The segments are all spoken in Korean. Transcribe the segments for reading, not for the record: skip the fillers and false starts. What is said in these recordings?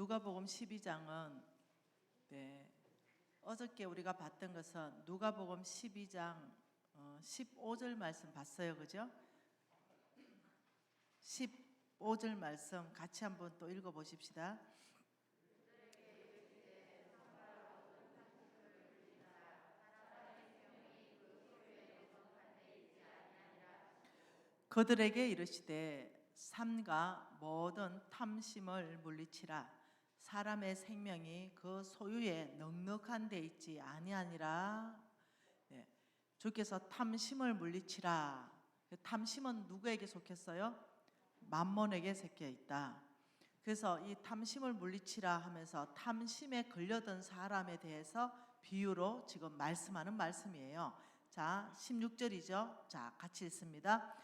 누가복음 12장은 어저께 우리가 봤던 것은 누가복음 12장 15절 말씀 봤어요. 그죠? 15절 말씀 같이 한번 또 읽어 보십시다. 그들에게 이르시되 삼가 모든 탐심을 물리치라. 사람의 생명이 그 소유에 넉넉한 데 있지 아니하니라. 주께서 탐심을 물리치라. 탐심은 누구에게 속했어요? 만몬에게 섞여 있다. 그래서 이 탐심을 물리치라 하면서 탐심에 걸려든 사람에 대해서 비유로 지금 말씀하는 말씀이에요. 자, 16절이죠. 자, 같이 읽습니다.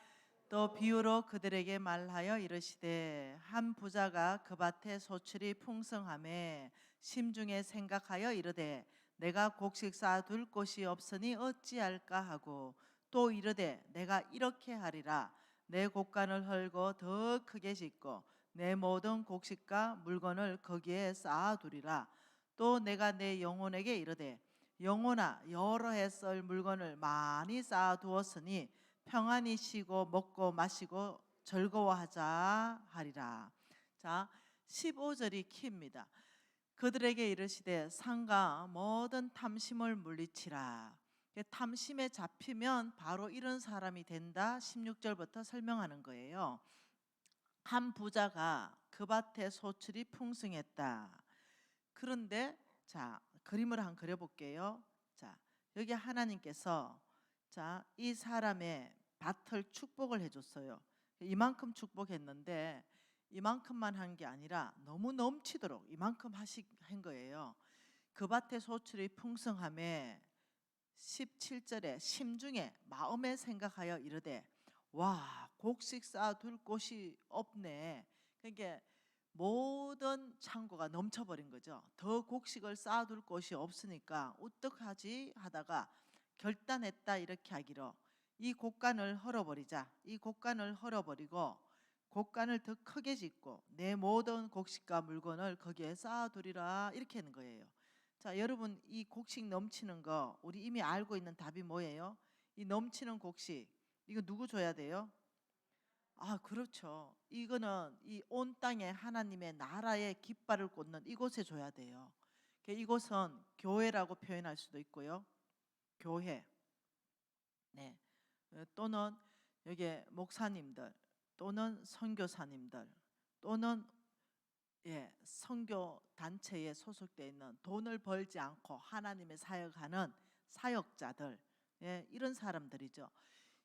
또 비유로 그들에게 말하여 이르시되 한 부자가 그 밭에 소출이 풍성하매 심중에 생각하여 이르되 내가 곡식 쌓아둘 곳이 없으니 어찌할까 하고 또 이르되 내가 이렇게 하리라. 내 곡간을 헐고 더 크게 짓고 내 모든 곡식과 물건을 거기에 쌓아두리라. 또 내가 내 영혼에게 이르되 영혼아 여러 해 썰 물건을 많이 쌓아두었으니 평안히 쉬고 먹고 마시고 즐거워하자 하리라. 자, 15절이 키입니다. 그들에게 이르시되 상가 모든 탐심을 물리치라. 탐심에 잡히면 바로 이런 사람이 된다. 16절부터 설명하는 거예요. 한 부자가 그 밭에 소출이 풍성했다. 그런데 자, 그림을 한번 그려볼게요. 자, 여기 하나님께서 자, 이 사람의 밭을 축복을 해줬어요. 이만큼 축복했는데 이만큼만 한 게 아니라 너무 넘치도록 이만큼 한 거예요. 그 밭의 소출이 풍성함에 17절에 심중에 마음에 생각하여 이르되 와 곡식 쌓아둘 곳이 없네. 그러니까 모든 창고가 넘쳐버린 거죠. 더 곡식을 쌓아둘 곳이 없으니까 어떡하지 하다가 결단했다. 이렇게 하기로 이 곡간을 헐어버리자. 이 곡간을 헐어버리고 곡간을 더 크게 짓고 내 모든 곡식과 물건을 거기에 쌓아두리라. 이렇게 하는 거예요. 자, 여러분 이 곡식 넘치는 거 우리 이미 알고 있는 답이 뭐예요? 이 넘치는 곡식 이거 누구 줘야 돼요? 아, 그렇죠. 이거는 이 온 땅에 하나님의 나라의 깃발을 꽂는 이곳에 줘야 돼요. 이곳은 교회라고 표현할 수도 있고요. 교회. 네. 또는 여기 목사님들 또는 선교사님들 또는 선교 단체에 소속되어 있는 돈을 벌지 않고 하나님의 사역하는 사역자들, 이런 사람들이죠.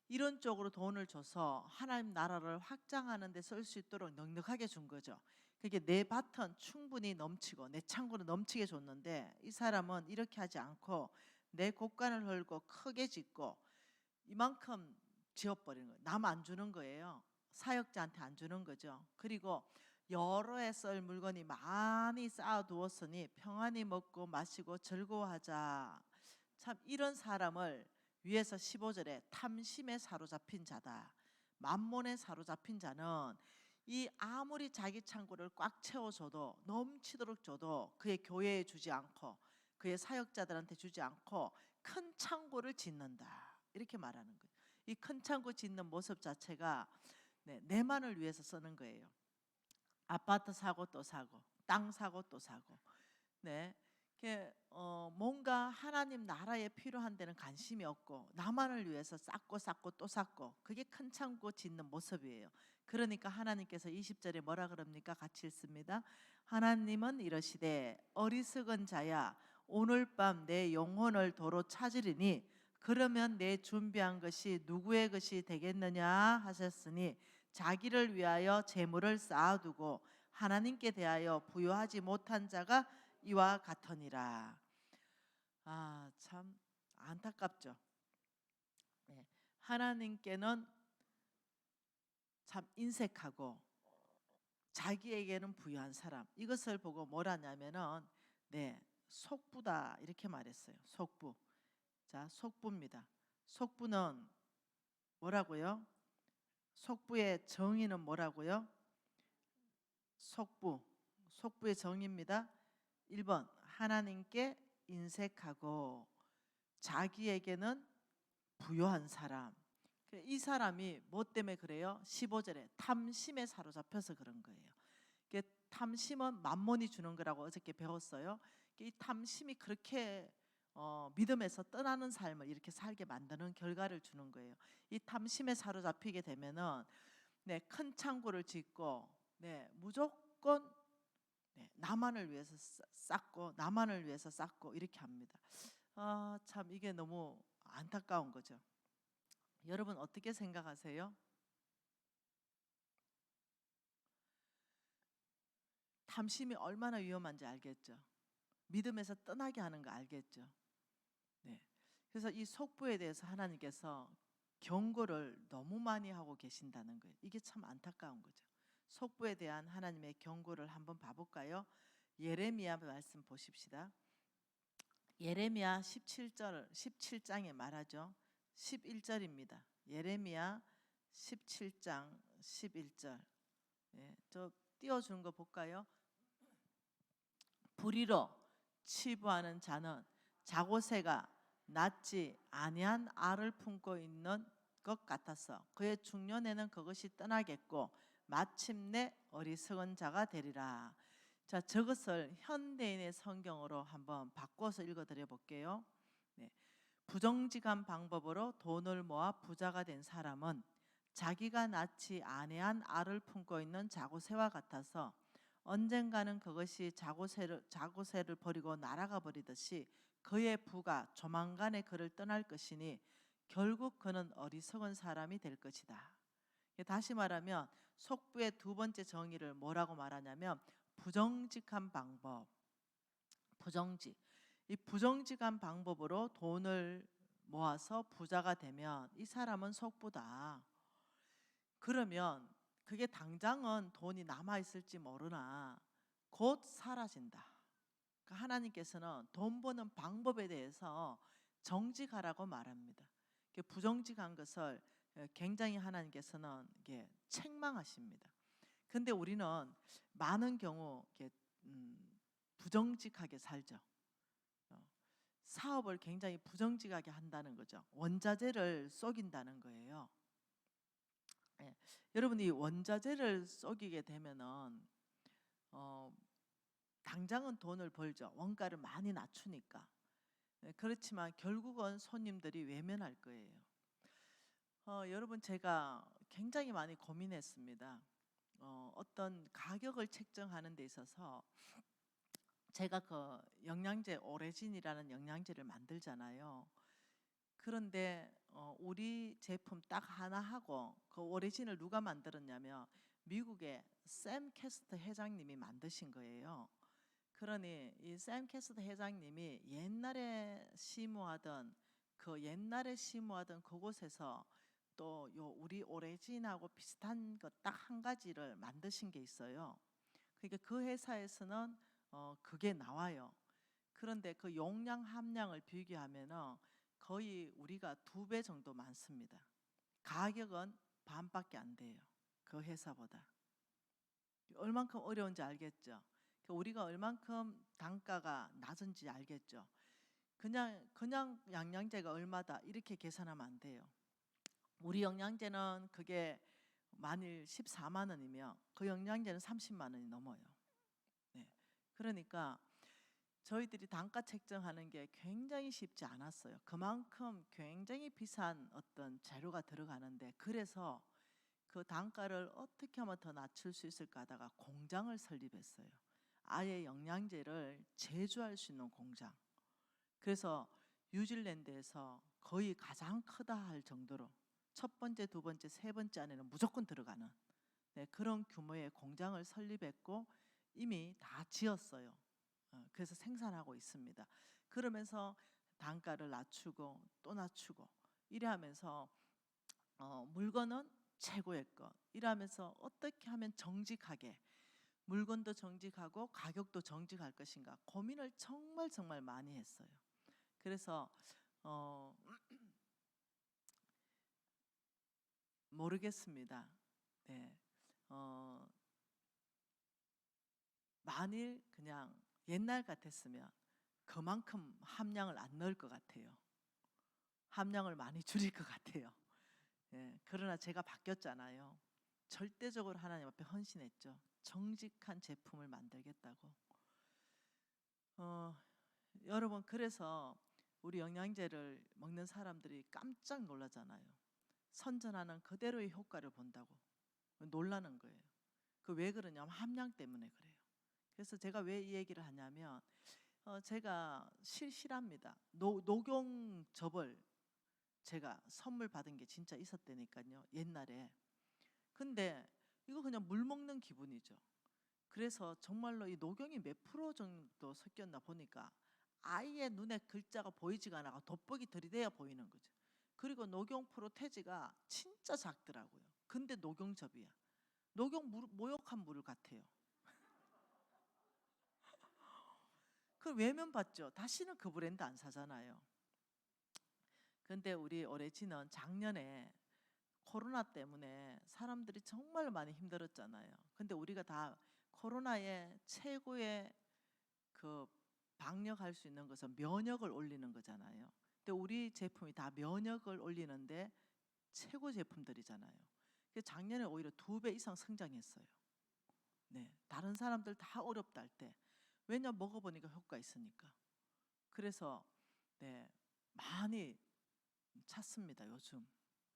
이런 쪽으로 돈을 줘서 하나님 나라를 확장하는 데 쓸 수 있도록 넉넉하게 준 거죠. 그게 내 밭은 충분히 넘치고 내 창고는 넘치게 줬는데 이 사람은 이렇게 하지 않고 내 곡간을 헐고 크게 짓고 이만큼 지어버리는 거예요. 남 안 주는 거예요. 사역자한테 안 주는 거죠. 그리고 여러 해 썰 물건이 많이 쌓아두었으니 평안히 먹고 마시고 즐거워하자. 참 이런 사람을 위에서 15절에 탐심에 사로잡힌 자다. 만몬에 사로잡힌 자는 이 아무리 자기 창고를 꽉 채워줘도 넘치도록 줘도 그의 교회에 주지 않고 그의 사역자들한테 주지 않고 큰 창고를 짓는다. 이렇게 말하는 거예요. 이 큰 창고 짓는 모습 자체가 내만을 위해서 쓰는 거예요. 아파트 사고 또 사고 땅 사고 또 사고 뭔가 하나님 나라에 필요한 데는 관심이 없고 나만을 위해서 쌓고 또 쌓고 그게 큰 창고 짓는 모습이에요. 그러니까 하나님께서 20절에 뭐라 그럽니까? 같이 읽습니다. 하나님은 이러시되 어리석은 자야 오늘 밤 내 영혼을 도로 찾으리니 그러면 내 준비한 것이 누구의 것이 되겠느냐 하셨으니 자기를 위하여 재물을 쌓아두고 하나님께 대하여 부여하지 못한 자가 이와 같으니라. 아, 참 안타깝죠. 하나님께는 참 인색하고 자기에게는 부유한 사람, 이것을 보고 뭐라냐면은 속부다 이렇게 말했어요. 속부. 자, 속부입니다. 속부는 뭐라고요? 속부의 정의는 뭐라고요? 속부. 속부의 정의입니다. 1번 하나님께 인색하고 자기에게는 부요한 사람. 이 사람이 뭐 때문에 그래요? 15절에 탐심에 사로잡혀서 그런 거예요. 탐심은 만몬이 주는 거라고 어저께 배웠어요. 이 탐심이 그렇게 믿음에서 떠나는 삶을 이렇게 살게 만드는 결과를 주는 거예요. 이 탐심에 사로잡히게 되면은 네, 큰 창고를 짓고 네, 무조건 네, 나만을 위해서 쌓고 나만을 위해서 쌓고 이렇게 합니다. 참 이게 너무 안타까운 거죠. 여러분 어떻게 생각하세요? 탐심이 얼마나 위험한지 알겠죠? 믿음에서 떠나게 하는 거 알겠죠? 네. 그래서 이 속부에 대해서 하나님께서 경고를 너무 많이 하고 계신다는 거예요. 이게 참 안타까운 거죠. 속부에 대한 하나님의 경고를 한번 봐볼까요? 예레미야 말씀 보십시다. 예레미야 17장에 말하죠. 11절입니다. 예레미야 17장 11절. 예, 저 띄워준 거 볼까요? 불의로 치부하는 자는 자고새가 낳지 아니한 알을 품고 있는 것 같아서 그의 중년에는 그것이 떠나겠고 마침내 어리석은 자가 되리라. 자, 저것을 현대인의 성경으로 한번 바꿔서 읽어드려 볼게요. 네. 부정직한 방법으로 돈을 모아 부자가 된 사람은 자기가 낳지 아니한 알을 품고 있는 자고새와 같아서 언젠가는 그것이 자고새를 버리고 날아가 버리듯이 그의 부가 조만간에 그를 떠날 것이니 결국 그는 어리석은 사람이 될 것이다. 다시 말하면 속부의 두 번째 정의를 뭐라고 말하냐면 부정직한 방법. 이 부정직한 방법으로 돈을 모아서 부자가 되면 이 사람은 속부다. 그러면 그게 당장은 돈이 남아있을지 모르나 곧 사라진다. 그러니까 하나님께서는 돈 버는 방법에 대해서 정직하라고 말합니다. 부정직한 것을 굉장히 하나님께서는 책망하십니다. 근데 우리는 많은 경우 부정직하게 살죠. 사업을 굉장히 부정직하게 한다는 거죠. 원자재를 속인다는 거예요. 예, 여러분이 원자재를 속이게 되면은 당장은 돈을 벌죠. 원가를 많이 낮추니까. 그렇지만 결국은 손님들이 외면할 거예요. 여러분 제가 굉장히 많이 고민했습니다. 어떤 가격을 책정하는 데 있어서 제가 그 영양제 오레진이라는 영양제를 만들잖아요. 그런데 우리 제품 딱 하나 하고 그 오리진을 누가 만들었냐면 미국의 샘 캐스터 회장님이 만드신 거예요. 그러니 이 샘 캐스터 회장님이 옛날에 심무하던 그곳에서 또 요 우리 오리진하고 비슷한 것 딱 한 가지를 만드신 게 있어요. 그러니까 그 회사에서는 그게 나와요. 그런데 그 용량 함량을 비교하면은 거의 우리가 2배 정도 많습니다. 가격은 반밖에 안 돼요. 그 회사보다. 얼만큼 어려운지 알겠죠? 우리가 얼만큼 단가가 낮은지 알겠죠? 그냥 영양제가 얼마다 이렇게 계산하면 안 돼요. 우리 영양제는 그게 만일 14만 원이면 그 영양제는 30만 원이 넘어요. 네. 그러니까 저희들이 단가 책정하는 게 굉장히 쉽지 않았어요. 그만큼 굉장히 비싼 어떤 재료가 들어가는데 그래서 그 단가를 어떻게 하면 더 낮출 수 있을까 하다가 공장을 설립했어요. 아예 영양제를 제조할 수 있는 공장. 그래서 뉴질랜드에서 거의 가장 크다 할 정도로 첫 번째, 두 번째, 세 번째 안에는 무조건 들어가는 그런 규모의 공장을 설립했고 이미 다 지었어요. 그래서 생산하고 있습니다. 그러면서 단가를 낮추고 또 낮추고 이래 하면서 물건은 최고의 것 이러면서 어떻게 하면 정직하게 물건도 정직하고 가격도 정직할 것인가 고민을 정말 많이 했어요. 그래서 모르겠습니다. 네. 만일 그냥 옛날 같았으면 그만큼 함량을 안 넣을 것 같아요. 함량을 많이 줄일 것 같아요. 예, 그러나 제가 바뀌었잖아요. 절대적으로 하나님 앞에 헌신했죠. 정직한 제품을 만들겠다고. 여러분, 그래서 우리 영양제를 먹는 사람들이 깜짝 놀라잖아요. 선전하는 그대로의 효과를 본다고 놀라는 거예요. 그 왜 그러냐면 함량 때문에 그래요. 그래서 제가 왜 이 얘기를 하냐면 제가 실합니다. 녹용즙을 제가 선물 받은 게 진짜 있었다니까요. 옛날에. 근데 이거 그냥 물 먹는 기분이죠. 그래서 정말로 이 녹용이 몇 프로 정도 섞였나 보니까 아예 눈에 글자가 보이지가 않아 돋보기 들이대야 보이는 거죠. 그리고 녹용 프로테지가 진짜 작더라고요. 근데 녹용즙이야. 녹용 모욕한 물 같아요. 그 외면 받죠. 다시는 그 브랜드 안 사잖아요. 근데 우리 오래지는 작년에 코로나 때문에 사람들이 정말 많이 힘들었잖아요. 근데 우리가 다 코로나의 최고의 그 방역할 수 있는 것은 면역을 올리는 거잖아요. 근데 우리 제품이 다 면역을 올리는데 최고 제품들이잖아요. 그래서 작년에 오히려 2배 이상 성장했어요. 네, 다른 사람들 다 어렵다 할 때, 왜냐 먹어보니까 효과 있으니까. 그래서 네, 많이 찾습니다. 요즘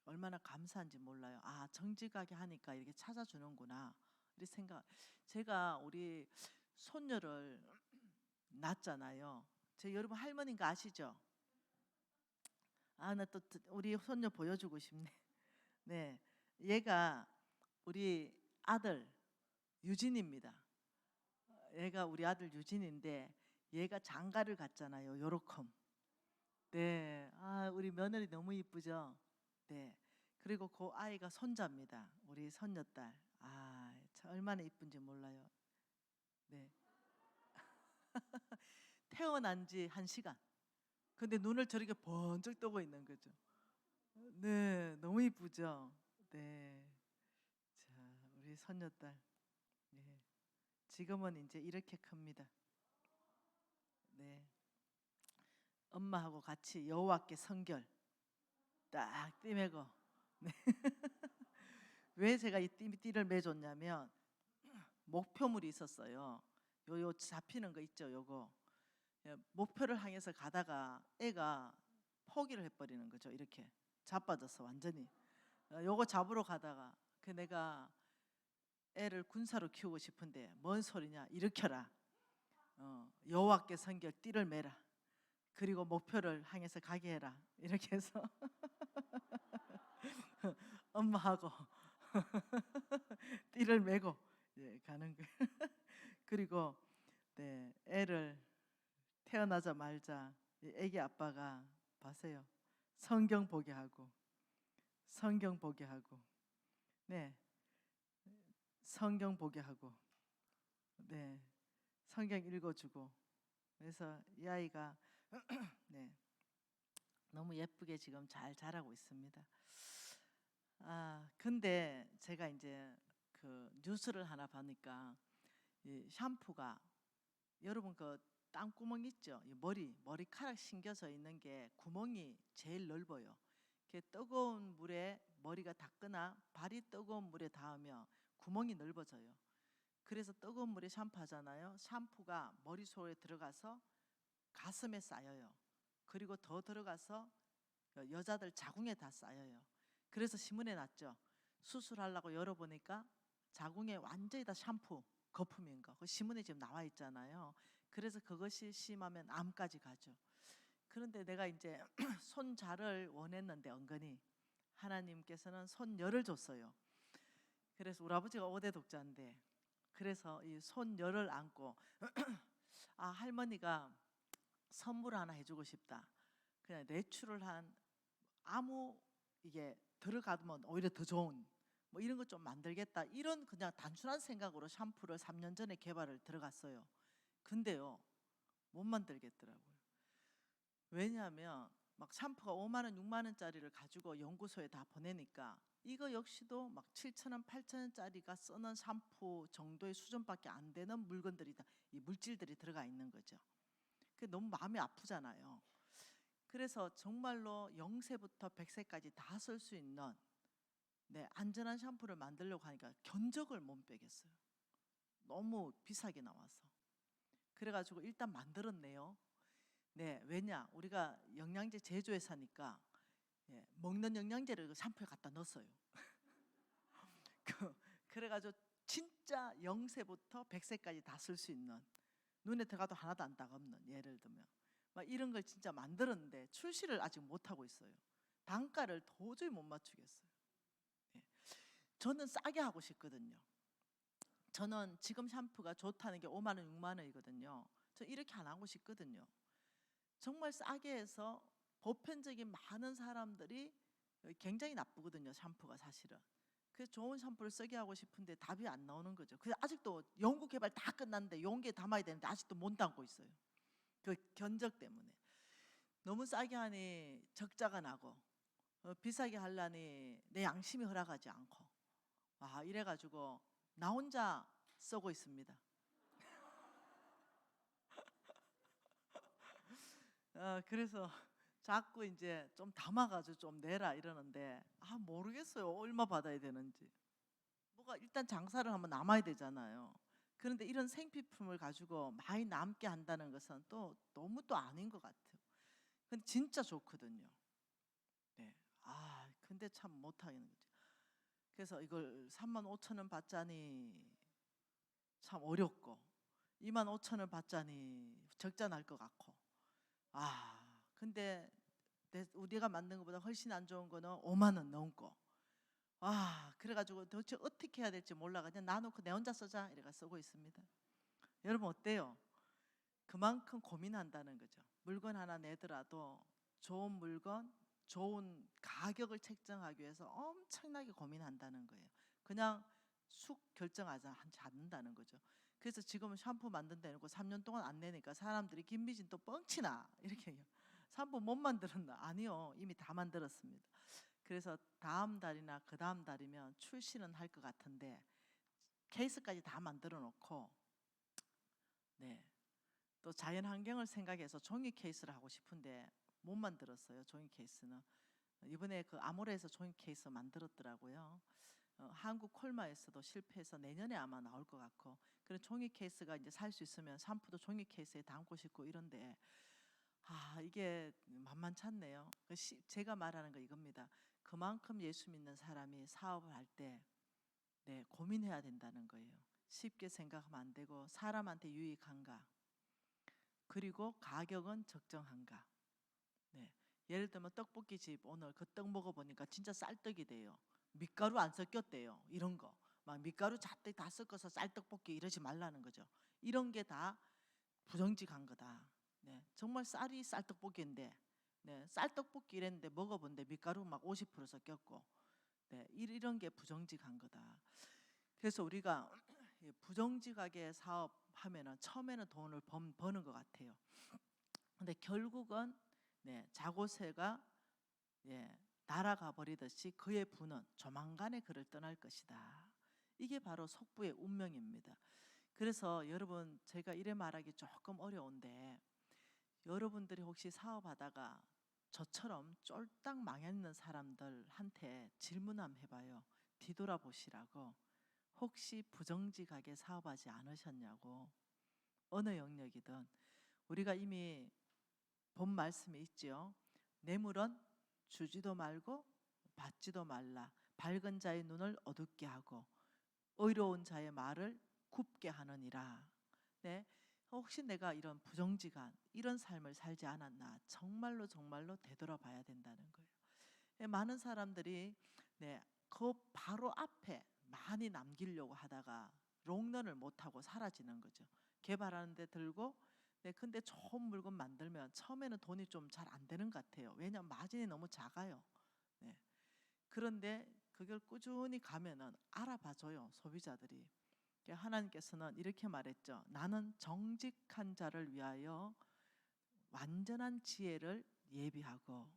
얼마나 감사한지 몰라요. 아, 정직하게 하니까 이렇게 찾아주는구나 이렇게 생각. 제가 우리 손녀를 낳았잖아요. 제 여러분 할머니인 거 아시죠? 아, 나 또 우리 손녀 보여주고 싶네. 네, 얘가 우리 아들 유진입니다. 얘가 우리 아들 유진인데 얘가 장가를 갔잖아요. 요렇컴. 네, 아, 우리 며느리 너무 이쁘죠? 네, 그리고 그 아이가 손자입니다. 우리 손녀딸. 아, 참 얼마나 이쁜지 몰라요. 네, 태어난 지 1시간. 근데 눈을 저렇게 번쩍 뜨고 있는 거죠. 네, 너무 이쁘죠? 네. 자, 우리 손녀딸. 네. 지금은 이제 이렇게 큽니다. 네. 엄마하고 같이 여호와께 성결 딱 띠매고. 네. 왜 제가 이 띠를 매줬냐면 목표물이 있었어요. 요 잡히는 거 있죠, 요거. 예, 목표를 향해서 가다가 애가 포기를 해버리는 거죠. 이렇게 자빠졌어 완전히. 요거 잡으러 가다가 내가 애를 군사로 키우고 싶은데 뭔 소리냐, 일으켜라. 여호와께 성결 띠를 매라. 그리고 목표를 향해서 가게 해라. 이렇게 해서 엄마하고 띠를 매고 예, 가는 거예요. 그리고 네, 애를 태어나자마자 애기 아빠가 봐세요. 성경 보게 하고 성경 보게 하고 네, 성경 보게 하고 네, 성경 읽어주고. 그래서 이 아이가 네, 너무 예쁘게 지금 잘 자라고 있습니다. 아, 근데 제가 이제 그 뉴스를 하나 보니까 이 샴푸가 여러분 그 땅구멍 있죠? 이 머리카락 심겨져 있는 게 구멍이 제일 넓어요. 이렇게 뜨거운 물에 머리가 닿거나 발이 뜨거운 물에 닿으면 구멍이 넓어져요. 그래서 뜨거운 물에 샴푸하잖아요. 샴푸가 머리 속에 들어가서 가슴에 쌓여요. 그리고 더 들어가서 여자들 자궁에 다 쌓여요. 그래서 신문에 났죠. 수술하려고 열어보니까 자궁에 완전히 다 샴푸 거품인 거. 그 신문에 지금 나와 있잖아요. 그래서 그것이 심하면 암까지 가죠. 그런데 내가 이제 손자를 원했는데 은근히 하나님께서는 손녀를 줬어요. 그래서 우리 아버지가 5대 독자인데 그래서 이 손녀를 안고 아, 할머니가 선물 하나 해주고 싶다. 그냥 내추럴한 아무 이게 들어가면 오히려 더 좋은 뭐 이런 거 좀 만들겠다. 이런 그냥 단순한 생각으로 샴푸를 3년 전에 개발을 들어갔어요. 근데요, 못 만들겠더라고요. 왜냐하면 막 샴푸가 5만 원, 6만 원짜리를 가지고 연구소에 다 보내니까 이거 역시도 막 7천 원, 8천 원짜리가 쓰는 샴푸 정도의 수준밖에 안 되는 물건들이 다, 이 물질들이 들어가 있는 거죠. 그 너무 마음이 아프잖아요. 그래서 정말로 0세부터 100세까지 다 쓸 수 있는 안전한 샴푸를 만들려고 하니까 견적을 못 빼겠어요. 너무 비싸게 나와서. 그래가지고 일단 만들었네요. 왜냐? 우리가 영양제 제조회사니까 먹는 영양제를 그 샴푸에 갖다 넣었어요. 그래가지고 진짜 0세부터 100세까지 다 쓸 수 있는, 눈에 들어가도 하나도 안 따갑는, 예를 들면 막 이런 걸 진짜 만들었는데 출시를 아직 못 하고 있어요. 단가를 도저히 못 맞추겠어요. 저는 싸게 하고 싶거든요. 저는 지금 샴푸가 좋다는 게 5만 원, 6만 원이거든요. 저 이렇게 안 하고 싶거든요. 정말 싸게 해서 보편적인 많은 사람들이, 굉장히 나쁘거든요, 샴푸가 사실은. 그래서 좋은 샴푸를 쓰게 하고 싶은데 답이 안 나오는 거죠. 그래서 아직도 연구 개발 다 끝났는데 용기에 담아야 되는데 아직도 못 담고 있어요. 그 견적 때문에. 너무 싸게 하니 적자가 나고, 비싸게 하려니 내 양심이 허락하지 않고, 이래가지고 나 혼자 쓰고 있습니다. 그래서 자꾸 이제 좀 담아가지고 좀 내라 이러는데 모르겠어요. 얼마 받아야 되는지. 뭐가 일단 장사를 하면 남아야 되잖아요. 그런데 이런 생필품을 가지고 많이 남게 한다는 것은 또 너무 또 아닌 것 같아요. 근데 진짜 좋거든요. 근데 참 못하겠는 거죠. 그래서 이걸 3만 5천 원 받자니 참 어렵고, 2만 5천 원 받자니 적자 날 것 같고, 근데 우리가 만든 것보다 훨씬 안 좋은 거는 5만 원 넘고, 그래가지고 도대체 어떻게 해야 될지 몰라 그냥 놔놓고 내 혼자 쓰자 이래가 쓰고 있습니다. 여러분 어때요? 그만큼 고민한다는 거죠. 물건 하나 내더라도 좋은 물건, 좋은 가격을 책정하기 위해서 엄청나게 고민한다는 거예요. 그냥 쑥 결정하지 않는다는 거죠. 그래서 지금은 샴푸 만든다는 거 3년 동안 안 내니까 사람들이 김미진 또 뻥치나 이렇게 해요. 샴푸 못 만들었나? 아니요, 이미 다 만들었습니다. 그래서 다음 달이나 그 다음 달이면 출시는 할 것 같은데 케이스까지 다 만들어 놓고, 또 자연 환경을 생각해서 종이 케이스를 하고 싶은데 못 만들었어요. 종이 케이스는 이번에 그 아모레에서 종이 케이스 만들었더라고요. 한국 콜마에서도 실패해서 내년에 아마 나올 것 같고, 그런 종이 케이스가 이제 살 수 있으면 샴푸도 종이 케이스에 담고 싶고 이런데 이게 만만찮네요. 제가 말하는 거 이겁니다. 그만큼 예수 믿는 사람이 사업을 할 때 고민해야 된다는 거예요. 쉽게 생각하면 안 되고, 사람한테 유익한가, 그리고 가격은 적정한가. 예를 들면 떡볶이 집 오늘 그 떡 먹어보니까 진짜 쌀떡이 돼요. 밀가루 안 섞였대요. 이런 거 막 밀가루 잡대 다 섞어서 쌀떡볶이 이러지 말라는 거죠. 이런 게 다 부정직한 거다. 정말 쌀이 쌀떡볶이인데, 쌀떡볶이 이랬는데 먹어본데 밀가루 막 50% 섞였고, 이런 게 부정직한 거다. 그래서 우리가 부정직하게 사업하면은 처음에는 돈을 버는 것 같아요. 근데 결국은 자고새가 날아가 버리듯이 그의 부는 조만간에 그를 떠날 것이다. 이게 바로 속부의 운명입니다. 그래서 여러분, 제가 이래 말하기 조금 어려운데, 여러분들이 혹시 사업하다가 저처럼 쫄딱 망했는 사람들한테 질문 한번 해봐요. 뒤돌아보시라고. 혹시 부정직하게 사업하지 않으셨냐고. 어느 영역이든. 우리가 이미 본 말씀이 있죠. 뇌물은 주지도 말고 받지도 말라. 밝은 자의 눈을 어둡게 하고 의로운 자의 말을 굽게 하느니라. 혹시 내가 이런 부정직한 이런 삶을 살지 않았나, 정말로 정말로 되돌아봐야 된다는 거예요. 많은 사람들이 그 바로 앞에 많이 남기려고 하다가 롱런을 못하고 사라지는 거죠. 개발하는 데 들고, 근데 좋은 물건 만들면 처음에는 돈이 좀 잘 안 되는 것 같아요. 왜냐하면 마진이 너무 작아요. 그런데 그걸 꾸준히 가면은 알아봐줘요, 소비자들이. 하나님께서는 이렇게 말했죠. 나는 정직한 자를 위하여 완전한 지혜를 예비하고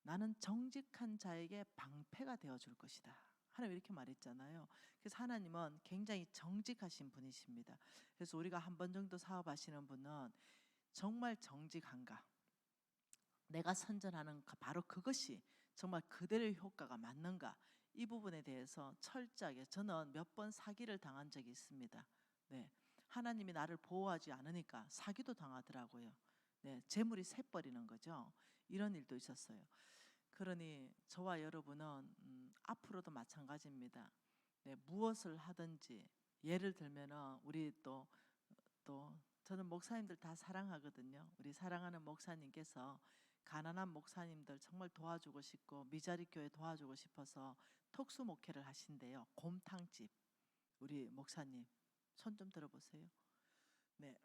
나는 정직한 자에게 방패가 되어 줄 것이다. 하나님 이렇게 말했잖아요. 그래서 하나님은 굉장히 정직하신 분이십니다. 그래서 우리가 한 번 정도 사업하시는 분은 정말 정직한가, 내가 선전하는 바로 그것이 정말 그대로의 효과가 맞는가, 이 부분에 대해서 철저하게, 저는 몇 번 사기를 당한 적이 있습니다. 네, 하나님이 나를 보호하지 않으니까 사기도 당하더라고요. 네, 재물이 새버리는 거죠. 이런 일도 있었어요. 그러니 저와 여러분은 앞으로도 마찬가지입니다. 네, 무엇을 하든지, 예를 들면은 우리 또 저는 목사님들 다 사랑하거든요. 우리 사랑하는 목사님께서 가난한 목사님들 정말 도와주고 싶고 미자리 교회 도와주고 싶어서 특수 목회를 하신대요. 곰탕집. 우리 목사님 손 좀 들어보세요. 네,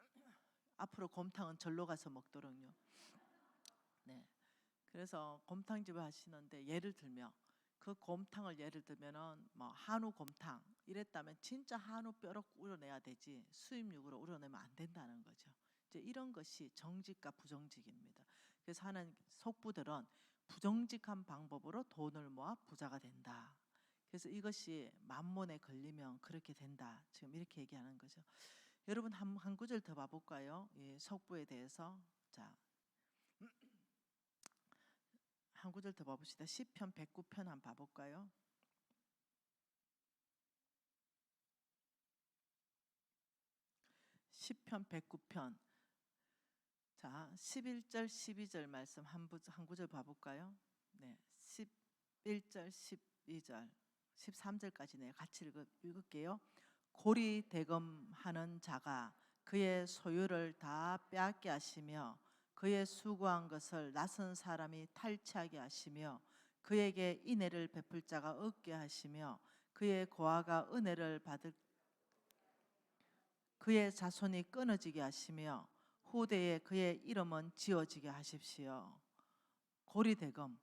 앞으로 곰탕은 절로 가서 먹도록요. 네, 그래서 곰탕집을 하시는데, 예를 들면 그 곰탕을 예를 들면은 뭐 한우 곰탕 이랬다면 진짜 한우 뼈로 우려내야 되지 수입육으로 우려내면 안 된다는 거죠. 이제 이런 것이 정직과 부정직입니다. 그래서 하나님 속부들은 부정직한 방법으로 돈을 모아 부자가 된다. 그래서 이것이 만몬에 걸리면 그렇게 된다. 지금 이렇게 얘기하는 거죠. 여러분 한 구절 더 봐볼까요? 이 속부에 대해서. 자, 한 구절 더 봐봅시다. 시편 109편 한번 봐볼까요? 시편 109편. 자, 11절 12절 말씀 한 구절 봐볼까요? 네, 11절 12절 13절까지네요. 같이 읽을게요. 고리 대검하는 자가 그의 소유를 다 빼앗게 하시며 그의 수고한 것을 낯선 사람이 탈취하게 하시며 그에게 인애를 베풀 자가 없게 하시며 그의 고아가 은혜를 받을 그의 자손이 끊어지게 하시며 후대에 그의 이름은 지어지게 하십시오. 고리대금,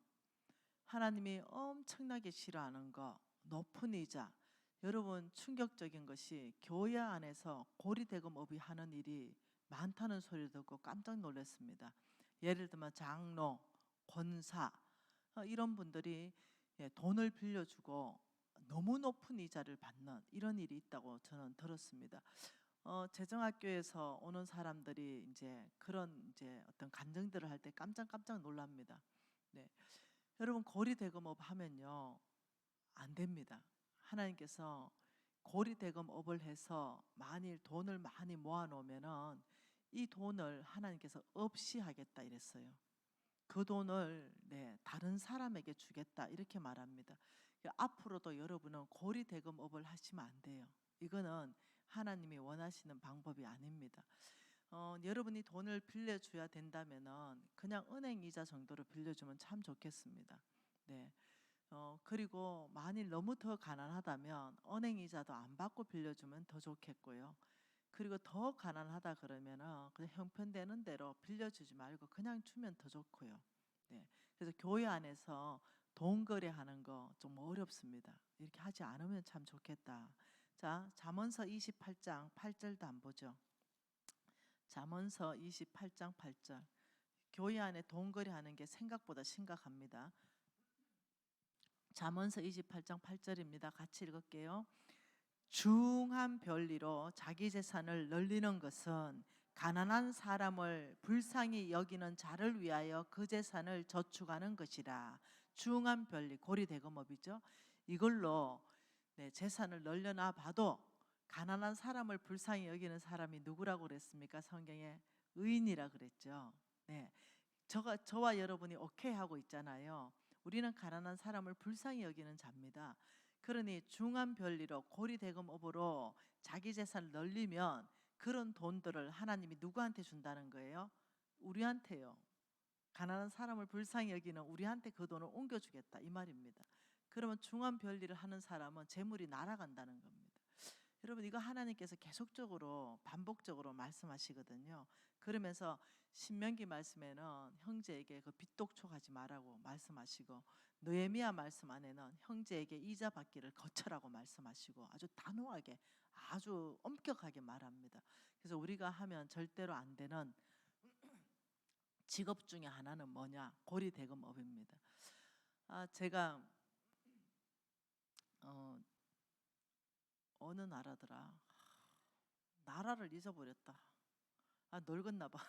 하나님이 엄청나게 싫어하는 거, 높은 이자. 여러분 충격적인 것이 교회 안에서 고리대금업이 하는 일이 많다는 소리를 듣고 깜짝 놀랐습니다. 예를 들면 장로, 권사 이런 분들이 돈을 빌려주고 너무 높은 이자를 받는 이런 일이 있다고 저는 들었습니다. 재정학교에서 오는 사람들이 이제 그런 이제 어떤 간증들을 할 때 깜짝 놀랍니다. 네, 여러분 고리대금업 하면요 안 됩니다. 하나님께서 고리대금업을 해서 만일 돈을 많이 모아놓으면은 이 돈을 하나님께서 없이 하겠다 이랬어요. 그 돈을 다른 사람에게 주겠다 이렇게 말합니다. 앞으로도 여러분은 고리대금업을 하시면 안 돼요. 이거는 하나님이 원하시는 방법이 아닙니다. 여러분이 돈을 빌려줘야 된다면은 그냥 은행 이자 정도로 빌려주면 참 좋겠습니다. 네. 그리고 만일 너무 더 가난하다면 은행 이자도 안 받고 빌려주면 더 좋겠고요. 그리고 더 가난하다 그러면은 그냥 형편되는 대로 빌려주지 말고 그냥 주면 더 좋고요. 네. 그래서 교회 안에서 돈 거래하는 거 좀 어렵습니다. 이렇게 하지 않으면 참 좋겠다. 자, 잠언서 28장 8절도 안 보죠. 잠언서 28장 8절. 교회 안에 돈 거래하는 게 생각보다 심각합니다. 잠언서 28장 8절입니다. 같이 읽을게요. 중한 별리로 자기 재산을 늘리는 것은 가난한 사람을 불쌍히 여기는 자를 위하여 그 재산을 저축하는 것이라. 중한 별리, 고리대금업이죠. 이걸로 재산을 늘려놔 봐도 가난한 사람을 불쌍히 여기는 사람이 누구라고 그랬습니까? 성경에 의인이라 그랬죠. 네, 저와 여러분이 오케이 하고 있잖아요. 우리는 가난한 사람을 불쌍히 여기는 자입니다. 그러니 중한 별리로 고리대금업으로 자기 재산을 늘리면 그런 돈들을 하나님이 누구한테 준다는 거예요? 우리한테요. 가난한 사람을 불쌍히 여기는 우리한테 그 돈을 옮겨주겠다 이 말입니다. 그러면 중한 별리를 하는 사람은 재물이 날아간다는 겁니다. 여러분 이거 하나님께서 계속적으로 반복적으로 말씀하시거든요. 그러면서 신명기 말씀에는 형제에게 그 빚독촉하지 말라고 말씀하시고, 느헤미야 말씀 안에는 형제에게 이자 받기를 거쳐라고 말씀하시고 아주 단호하게 아주 엄격하게 말합니다. 그래서 우리가 하면 절대로 안 되는 직업 중에 하나는 뭐냐? 고리대금업입니다. 제가 어느 나라더라? 나라를 잊어버렸다. 늙었나 봐.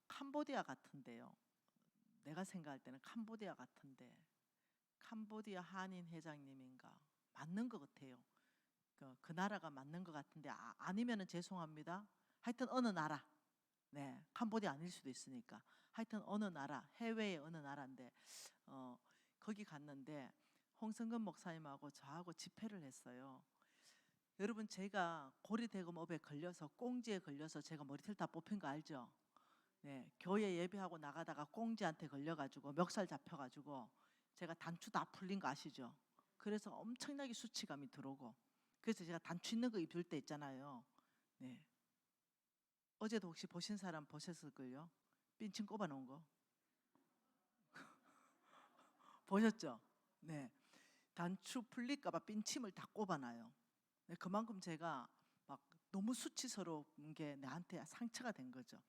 캄보디아 같은데요. 내가 생각할 때는 캄보디아 같은데, 캄보디아 한인 회장님인가 맞는 것 같아요. 그 나라가 맞는 것 같은데 아니면은 죄송합니다. 하여튼 어느 나라, 네, 캄보디아 아닐 수도 있으니까 하여튼 어느 나라, 해외의 어느 나라인데 거기 갔는데 홍성근 목사님하고 저하고 집회를 했어요. 여러분, 제가 고리대금업에 걸려서, 꽁지에 걸려서 제가 머리털 다 뽑힌 거 알죠? 네, 교회 예배하고 나가다가 꽁지한테 걸려가지고 멱살 잡혀가지고 제가 단추 다 풀린 거 아시죠? 그래서 엄청나게 수치감이 들어오고, 그래서 제가 단추 있는 거 입을 때 있잖아요. 네, 어제도 혹시 보신 사람 보셨을걸요? 핀칭 꼽아 놓은 거 보셨죠? 네, 단추 풀릴까봐 핀침을 다 꼽아놔요. 네, 그만큼 제가 막 너무 수치스러운 게 나한테 상처가 된 거죠.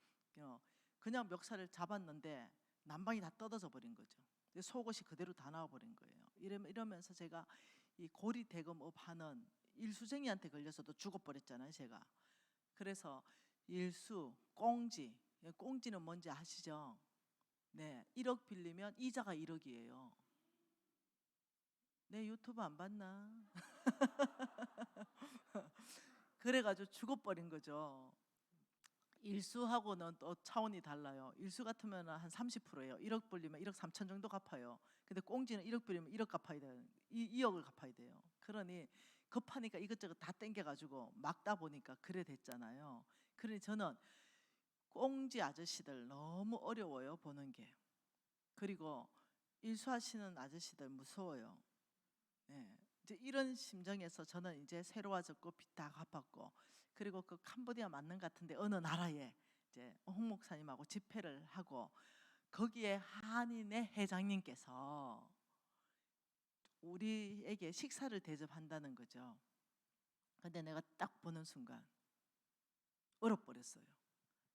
그냥 멱살을 잡았는데 난방이 다 떨어져 버린 거죠. 속옷이 그대로 다 나와 버린 거예요. 이러면서 제가 이 고리대금업 하는 일수쟁이한테 걸려서도 죽어버렸잖아요, 제가. 그래서 일수, 꽁지, 꽁지는 뭔지 아시죠? 네, 1억 빌리면 이자가 1억이에요. 내 유튜브 안 봤나? 그래가지고 죽어버린 거죠. 일수하고는 또 차원이 달라요. 일수 같으면 한 30%예요. 1억 벌리면 1억 3천 정도 갚아요. 근데 꽁지는 1억 벌리면 1억 갚아야 돼요. 2억을 갚아야 돼요. 그러니 급하니까 이것저것 다 땡겨가지고 막다 보니까 그래 됐잖아요. 그러니 저는 꽁지 아저씨들 너무 어려워요, 보는 게. 그리고 일수하시는 아저씨들 무서워요. 네. 이제 이런 심정에서 저는 이제 새로워졌고 빚 다 갚았고, 그리고 그 캄보디아 맞는 같은데 어느 나라에 이제 홍 목사님하고 집회를 하고, 거기에 한인의 회장님께서 우리에게 식사를 대접한다는 거죠. 근데 내가 딱 보는 순간 얼어버렸어요.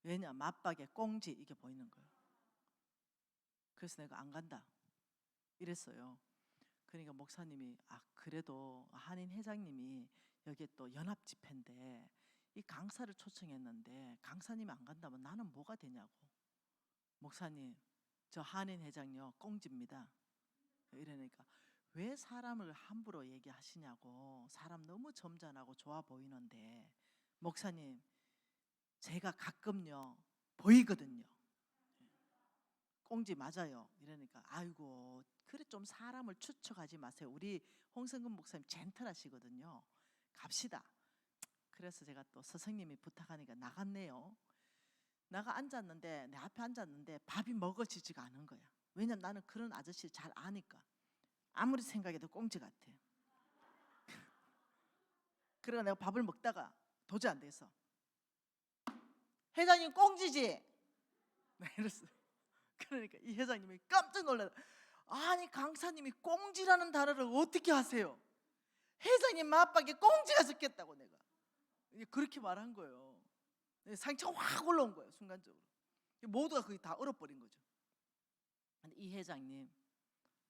왜냐, 맞박에 꽁지 이게 보이는 거예요. 그래서 내가 안 간다 이랬어요. 그러니까 목사님이 그래도 한인 회장님이 여기에 또 연합 집회인데 이 강사를 초청했는데 강사님이 안 간다면 나는 뭐가 되냐고. 목사님, 저 한인 회장요 꽁지입니다. 이러니까 왜 사람을 함부로 얘기하시냐고. 사람 너무 점잖하고 좋아 보이는데. 목사님, 제가 가끔요 보이거든요. 꽁지 맞아요. 이러니까 아이고, 그래 좀 사람을 추측하지 마세요. 우리 홍성근 목사님 젠틀하시거든요. 갑시다. 그래서 제가 또 스승님이 부탁하니까 나갔네요. 나가 앉았는데, 내 앞에 앉았는데 밥이 먹어지지가 않은 거야. 왜냐면 나는 그런 아저씨 잘 아니까. 아무리 생각해도 꽁지 같아. 그래가 내가 밥을 먹다가 도저히 안 돼서, 회장님 꽁지지? 네, 이랬어요. 그러니까 이 회장님이 깜짝 놀라. 아니, 강사님이 꽁지라는 단어를 어떻게 하세요? 회장님 맞박에 꽁지가 적겠다고 내가 그렇게 말한 거예요. 상처가 확 올라온 거예요, 순간적으로. 모두가 거의 다 얼어버린 거죠. 근데 이 회장님,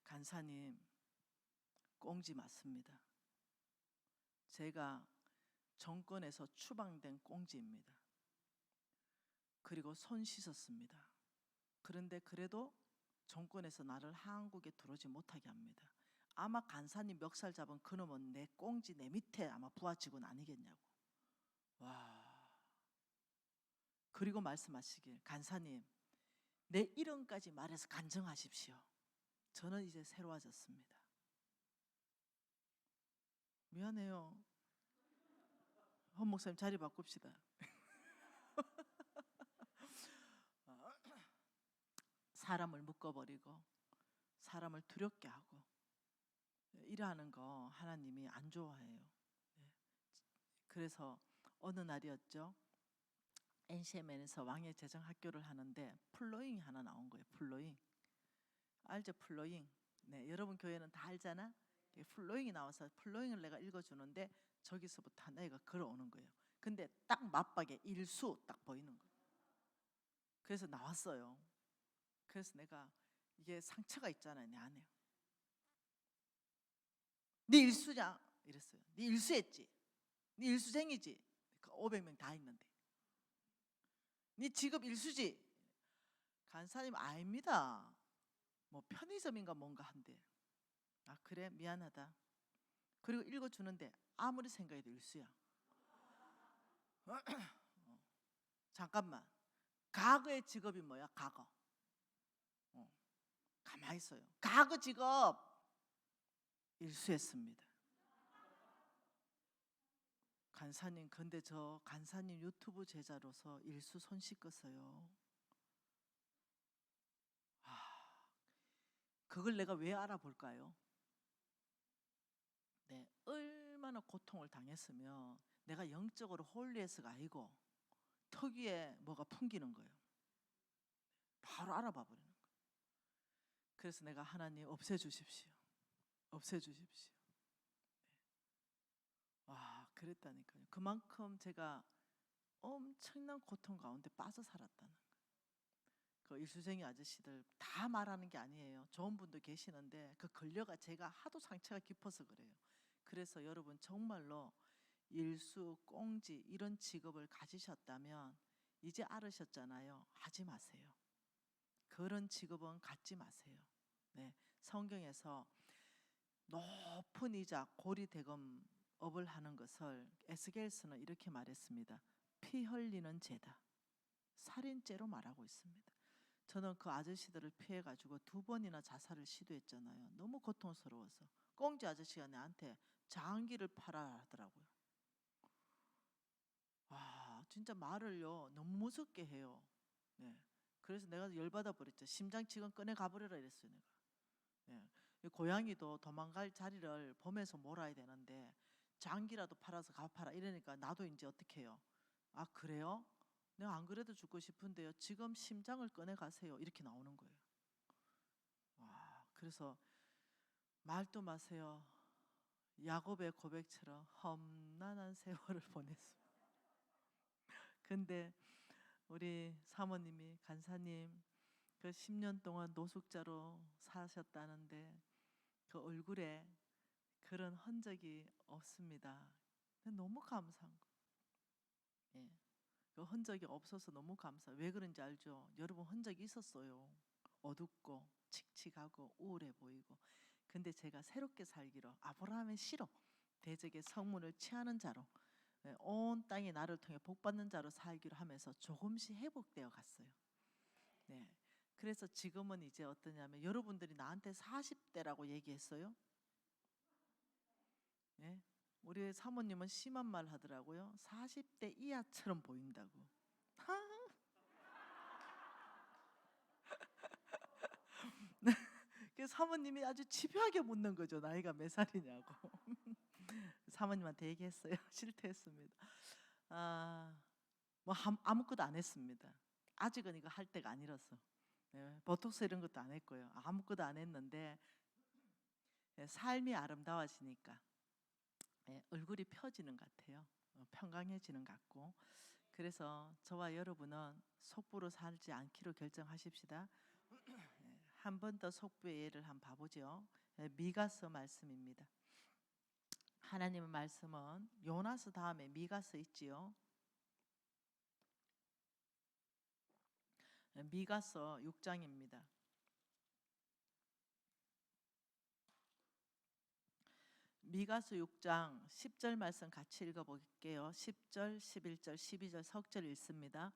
간사님 꽁지 맞습니다. 제가 정권에서 추방된 꽁지입니다. 그리고 손 씻었습니다. 그런데 그래도 정권에서 나를 한국에 들어오지 못하게 합니다. 아마 간사님 멱살 잡은 그놈은 내 꽁지 내 밑에 아마 부하직원 아니겠냐고. 와. 그리고 말씀하시길, 간사님 내 이름까지 말해서 간증하십시오. 저는 이제 새로워졌습니다. 미안해요. 헌 목사님 자리 바꿉시다. 사람을 묶어버리고 사람을 두렵게 하고 이러하는 거 하나님이 안 좋아해요. 그래서 어느 날이었죠. NCMN에서 왕의 재정학교를 하는데 플로잉이 하나 나온 거예요. 플로잉 알죠? 플로잉. 네, 여러분 교회는 다 알잖아. 플로잉이 나와서 플로잉을 내가 읽어주는데 저기서부터 한 애가 걸어오는 거예요. 근데 딱 맞박에 일수 딱 보이는 거예요. 그래서 나왔어요. 그래서 내가 이게 상처가 있잖아요, 내 안에. 네 일수냐? 이랬어요. 네 일수했지. 네 일수쟁이지. 500명 다 있는데. 네 직업 일수지. 간사님 아닙니다. 뭐 편의점인가 뭔가 한대. 아 그래 미안하다. 그리고 읽어주는데 아무리 생각해도 일수야. 잠깐만. 과거의 직업이 뭐야? 과거. 가만히 있어요. 과거 직업 일수했습니다. 간사님 근데 저 간사님 유튜브 제자로서 일수 손 씻었어요. 그걸 내가 왜 알아볼까요? 네, 얼마나 고통을 당했으면 내가 영적으로 홀리에서가 아니고 특유의 뭐가 풍기는 거예요. 바로 알아봐 버리는 거예요. 그래서 내가 하나님 없애주십시오. 없애주십시오. 네. 와 그랬다니까요. 그만큼 제가 엄청난 고통 가운데 빠져 살았다는 거예요. 그 일수쟁이 아저씨들 다 말하는 게 아니에요. 좋은 분도 계시는데 그 걸려가 제가 하도 상처가 깊어서 그래요. 그래서 여러분 정말로 일수, 꽁지 이런 직업을 가지셨다면 이제 알으셨잖아요. 하지 마세요. 그런 직업은 갖지 마세요. 네, 성경에서 높은 이자 고리대금업을 하는 것을 에스겔서는 이렇게 말했습니다. 피 흘리는 죄다. 살인죄로 말하고 있습니다. 저는 그 아저씨들을 피해가지고 2번이나 자살을 시도했잖아요. 너무 고통스러워서 꽁지 아저씨가 나한테 장기를 팔아 하더라고요. 와 진짜 말을요 너무 무섭게 해요. 네. 그래서 내가 열받아 버렸죠. 심장 지금 꺼내 가버려라 이랬어요 내가. 네. 이 고양이도 도망갈 자리를 범에서 몰아야 되는데 장기라도 팔아서 갚아라 이러니까 나도 이제 어떻게 해요? 아 그래요? 내가 안 그래도 죽고 싶은데요. 지금 심장을 꺼내 가세요. 이렇게 나오는 거예요. 와 그래서 말도 마세요. 야곱의 고백처럼 험난한 세월을 보냈습니다. 근데 우리 사모님이 간사님 그 10년 동안 노숙자로 사셨다는데 그 얼굴에 그런 흔적이 없습니다. 너무 감사한 거. 예. 그 흔적이 없어서 너무 감사. 왜 그런지 알죠? 여러분 흔적이 있었어요. 어둡고 칙칙하고 우울해 보이고. 근데 제가 새롭게 살기로 아브라함의 씨로 대적의 성문을 취하는 자로 온 땅이 나를 통해 복받는 자로 살기로 하면서 조금씩 회복되어 갔어요. 네. 그래서 지금은 이제 어떠냐면 여러분들이 나한테 40대라고 얘기했어요. 네. 우리 사모님은 심한 말 하더라고요. 40대 이하처럼 보인다고. 그 사모님이 아주 집요하게 묻는 거죠. 나이가 몇 살이냐고. 사모님한테 얘기했어요. 실패했습니다. 아, 뭐 아무것도 안 했습니다. 아직은 이거 할 때가 아니라서. 네, 보톡스 이런 것도 안 했고요. 아무것도 안 했는데 삶이 아름다워지니까 얼굴이 펴지는 것 같아요. 평강해지는 것 같고. 그래서 저와 여러분은 속부로 살지 않기로 결정하십시다. 한 번 더 속부의 예를 한번 봐보죠. 미가서 말씀입니다. 하나님의 말씀은 요나스 다음에 미가서 있지요. 미가서 6장입니다. 미가서 6장 10절 말씀 같이 읽어볼게요. 10절, 11절, 12절 석절 읽습니다.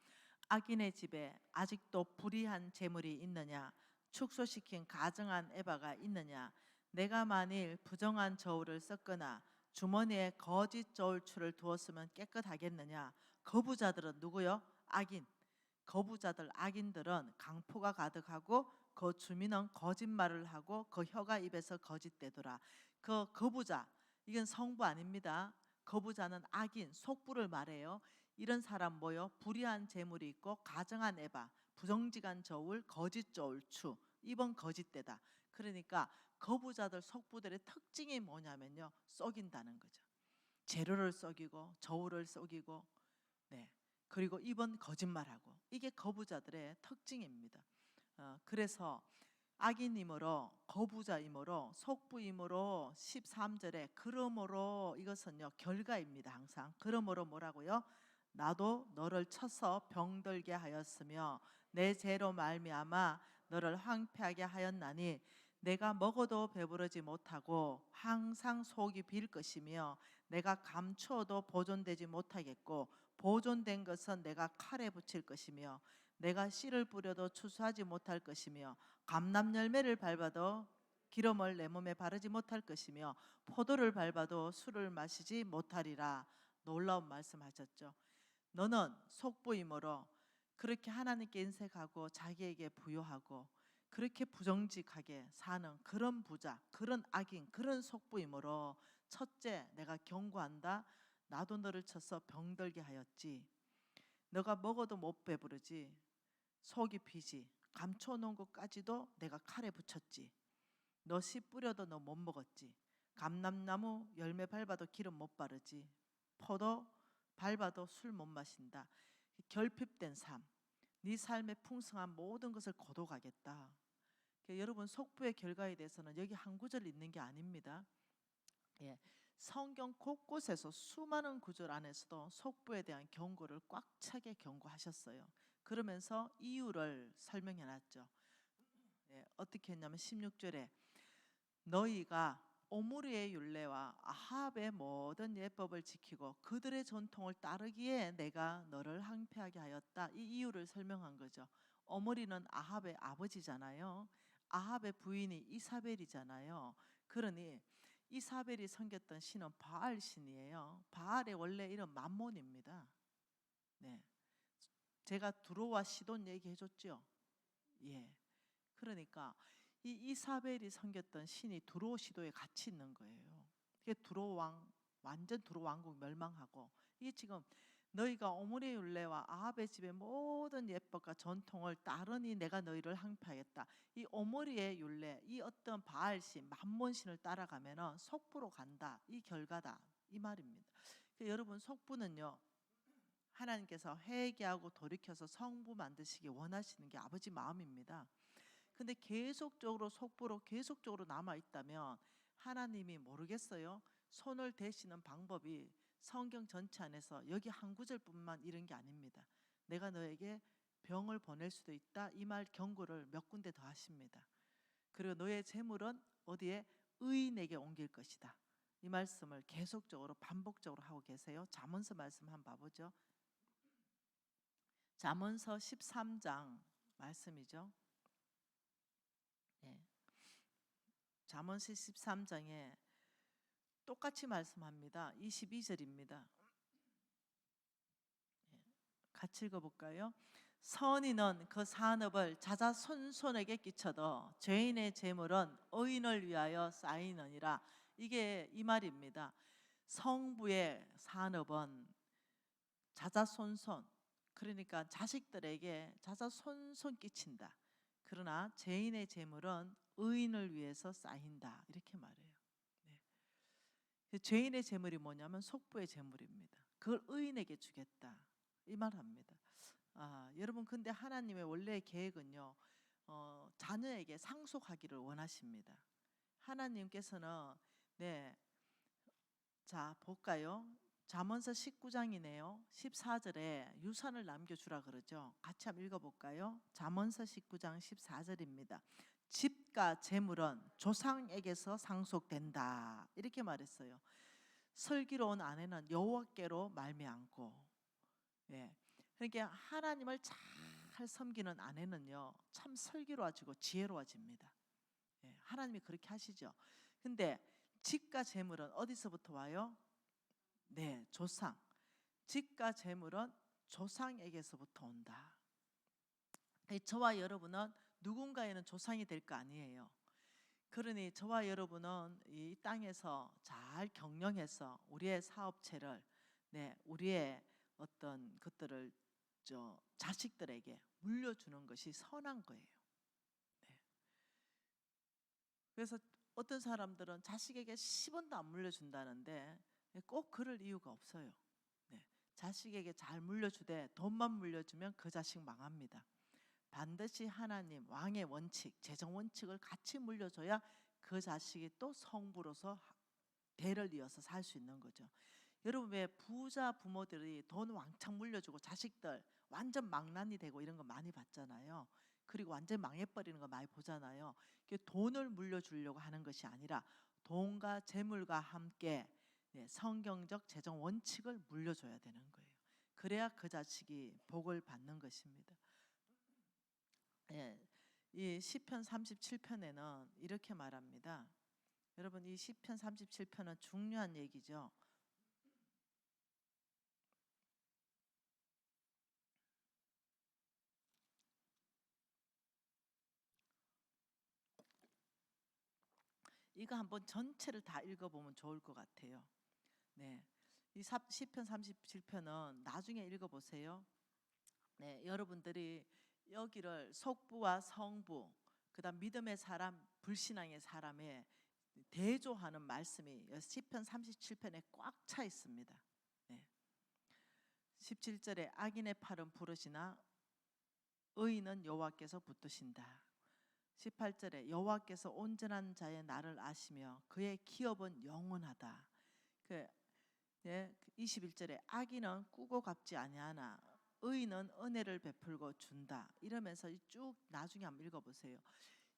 악인의 집에 아직도 불의한 재물이 있느냐? 축소시킨 가증한 에바가 있느냐? 내가 만일 부정한 저울을 썼거나 주머니에 거짓 저울추를 두었으면 깨끗하겠느냐? 거부자들은 누구요? 악인. 거부자들 악인들은 강포가 가득하고 그 주민은 거짓말을 하고 그 혀가 입에서 거짓되더라. 그 거부자 이건 성부 아닙니다. 거부자는 악인 속부를 말해요. 이런 사람 뭐요? 불의한 재물이 있고 가정한 에바, 부정직한 저울, 거짓 저울추. 이번 거짓되다. 그러니까 거부자들 속부들의 특징이 뭐냐면요, 썩인다는 거죠. 재료를 썩이고 저울을 썩이고, 네. 그리고 입은 거짓말하고. 이게 거부자들의 특징입니다. 그래서 악인이므로, 거부자이므로, 속부이므로 13절에 그러므로, 이것은요 결과입니다. 항상 그러므로 뭐라고요? 나도 너를 쳐서 병들게 하였으며 내 죄로 말미암아 너를 황폐하게 하였나니 내가 먹어도 배부르지 못하고 항상 속이 빌 것이며 내가 감추어도 보존되지 못하겠고 보존된 것은 내가 칼에 붙일 것이며 내가 씨를 뿌려도 추수하지 못할 것이며 감람 열매를 밟아도 기름을 내 몸에 바르지 못할 것이며 포도를 밟아도 술을 마시지 못하리라. 놀라운 말씀하셨죠. 너는 속부이므로 그렇게 하나님께 인색하고 자기에게 부요하고 그렇게 부정직하게 사는 그런 부자, 그런 악인, 그런 속부이므로 첫째 내가 경고한다. 나도 너를 쳐서 병들게 하였지. 너가 먹어도 못 배부르지. 속이 비지. 감춰놓은 것까지도 내가 칼에 붙였지. 너 씨 뿌려도 너 못 먹었지. 감람나무 열매 밟아도 기름 못 바르지. 포도 밟아도 술 못 마신다. 결핍된 삶, 네 삶의 풍성한 모든 것을 거둬가겠다. 여러분 속부의 결과에 대해서는 여기 한 구절 있는 게 아닙니다. 예, 성경 곳곳에서 수많은 구절 안에서도 속부에 대한 경고를 꽉 차게 경고하셨어요. 그러면서 이유를 설명해 놨죠. 어떻게 했냐면 16절에 너희가 오므리의 율례와 아합의 모든 예법을 지키고 그들의 전통을 따르기에 내가 너를 황폐하게 하였다. 이 이유를 설명한 거죠. 오므리는 아합의 아버지잖아요. 아합의 부인이 이사벨이잖아요. 그러니 이사벨이 섬겼던 신은 바알 신이에요. 바알의 원래 이름 맘몬입니다. 네, 제가 두로와 시돈 얘기해줬죠. 예, 그러니까 이 이사벨이 섬겼던 신이 두로 시도에 같이 있는 거예요. 이게 두로 왕, 완전 두로 왕국 멸망하고, 이게 지금 너희가 오므리의 율례와 아합의 집의 모든 예법과 전통을 따르니 내가 너희를 항폐하겠다. 이 오므리의 율례, 이 어떤 바알신, 맘몬신을 따라가면은 속부로 간다. 이 결과다. 이 말입니다. 여러분 속부는요, 하나님께서 회개하고 돌이켜서 성부 만드시기 원하시는 게 아버지 마음입니다. 근데 계속적으로 속부로 계속적으로 남아 있다면 하나님이 모르겠어요. 손을 대시는 방법이 성경 전체 안에서 여기 한 구절뿐만 이런 게 아닙니다. 내가 너에게 병을 보낼 수도 있다. 이 말 경고를 몇 군데 더 하십니다. 그리고 너의 재물은 어디에? 의인에게 옮길 것이다. 이 말씀을 계속적으로 반복적으로 하고 계세요. 잠언서 말씀 한번 봐보죠. 잠언서 13장 말씀이죠. 예. 잠언서 13장에 똑같이 말씀합니다. 22절입니다. 같이 읽어볼까요? 선인은 그 산업을 자자손손에게 끼쳐도 죄인의 재물은 의인을 위하여 쌓이느니라. 이게 이 말입니다. 성부의 산업은 자자손손, 그러니까 자식들에게 자자손손 끼친다. 그러나 죄인의 재물은 의인을 위해서 쌓인다. 이렇게 말해요. 네. 죄인의 재물이 뭐냐면 속부의 재물입니다. 그걸 의인에게 주겠다. 이 말합니다. 여러분 근데 하나님의 원래 계획은요, 자녀에게 상속하기를 원하십니다. 하나님께서는 네, 자 볼까요? 잠언서 19장이네요. 14절에 유산을 남겨주라 그러죠. 같이 한번 읽어볼까요? 잠언서 19장 14절입니다. 집과 재물은 조상에게서 상속된다. 이렇게 말했어요. 슬기로운 아내는 여호와께로 말미암고, 예, 그러니까 하나님을 잘 섬기는 아내는요 참 슬기로워지고 지혜로워집니다. 예, 하나님이 그렇게 하시죠. 근데 집과 재물은 어디서부터 와요? 네, 조상. 집과 재물은 조상에게서부터 온다. 저와 여러분은 누군가에는 조상이 될 거 아니에요. 그러니 저와 여러분은 이 땅에서 잘 경영해서 우리의 사업체를, 네, 우리의 어떤 것들을 자식들에게 물려주는 것이 선한 거예요. 네. 그래서 어떤 사람들은 자식에게 10원도 안 물려준다는데 꼭 그럴 이유가 없어요. 네. 자식에게 잘 물려주되 돈만 물려주면 그 자식 망합니다. 반드시 하나님 왕의 원칙, 재정 원칙을 같이 물려줘야 그 자식이 또 성부로서 대를 이어서 살 수 있는 거죠. 여러분, 왜 부자 부모들이 돈 왕창 물려주고 자식들 완전 망난이 되고 이런 거 많이 봤잖아요. 그리고 완전 망해버리는 거 많이 보잖아요. 돈을 물려주려고 하는 것이 아니라 돈과 재물과 함께 성경적 재정 원칙을 물려줘야 되는 거예요. 그래야 그 자식이 복을 받는 것입니다. 이 시편 37편에는 이렇게 말합니다. 여러분, 이 시편 37편은 중요한 얘기죠. 이거 한번 전체를 다 읽어보면 좋을 것 같아요. 네, 이 시편 37편은 나중에 읽어보세요. 네, 여러분들이 여기를 속부와 성부, 그다음 믿음의 사람, 불신앙의 사람에 대조하는 말씀이 시편 37편에 꽉 차 있습니다. 네. 17절에 악인의 팔은 부러지나 의인은 여호와께서 붙드신다. 18절에 여호와께서 온전한 자의 날을 아시며 그의 기업은 영원하다. 21절에 악인은 꾸고 갚지 아니하나 의인은 은혜를 베풀고 준다. 이러면서 쭉 나중에 한번 읽어보세요.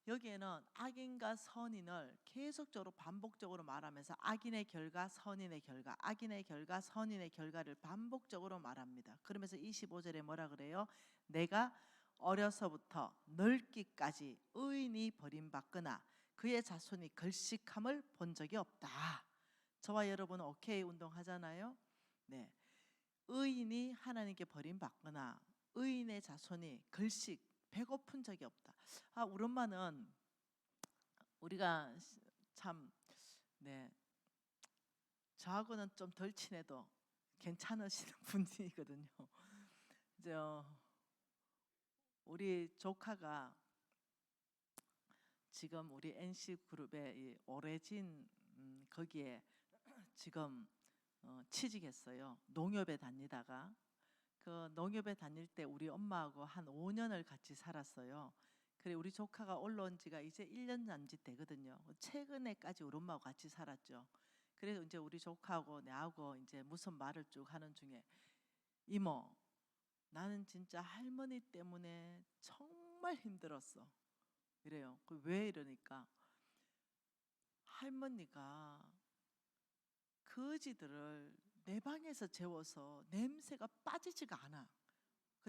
여기에는 악인과 선인을 계속적으로 반복적으로 말하면서 악인의 결과, 선인의 결과, 악인의 결과, 선인의 결과를 반복적으로 말합니다. 그러면서 25절에 뭐라 그래요? 내가 어려서부터 늙기까지 의인이 버림받거나 그의 자손이 걸식함을 본 적이 없다. 저와 여러분은 오케이 운동 하잖아요. 네, 의인이 하나님께 버림받거나 의인의 자손이 걸식, 배고픈 적이 없다. 우리 엄마는 우리가 참, 네, 저하고는 좀 덜 친해도 괜찮으시는 분이거든요. 우리 조카가 지금 우리 NC그룹의 이 오래진 거기에 지금 취직했어요. 농협에 다니다가 그 농협에 다닐 때 우리 엄마하고 한 5년을 같이 살았어요. 그래 우리 조카가 올라온 지가 이제 1년 남짓 되거든요. 최근에까지 우리 엄마하고 같이 살았죠. 그래서 이제 우리 조카하고 내하고 이제 무슨 말을 쭉 하는 중에 이모, 나는 진짜 할머니 때문에 정말 힘들었어. 이래요. 왜 이러니까 할머니가 거지들을 내 방에서 재워서 냄새가 빠지지가 않아.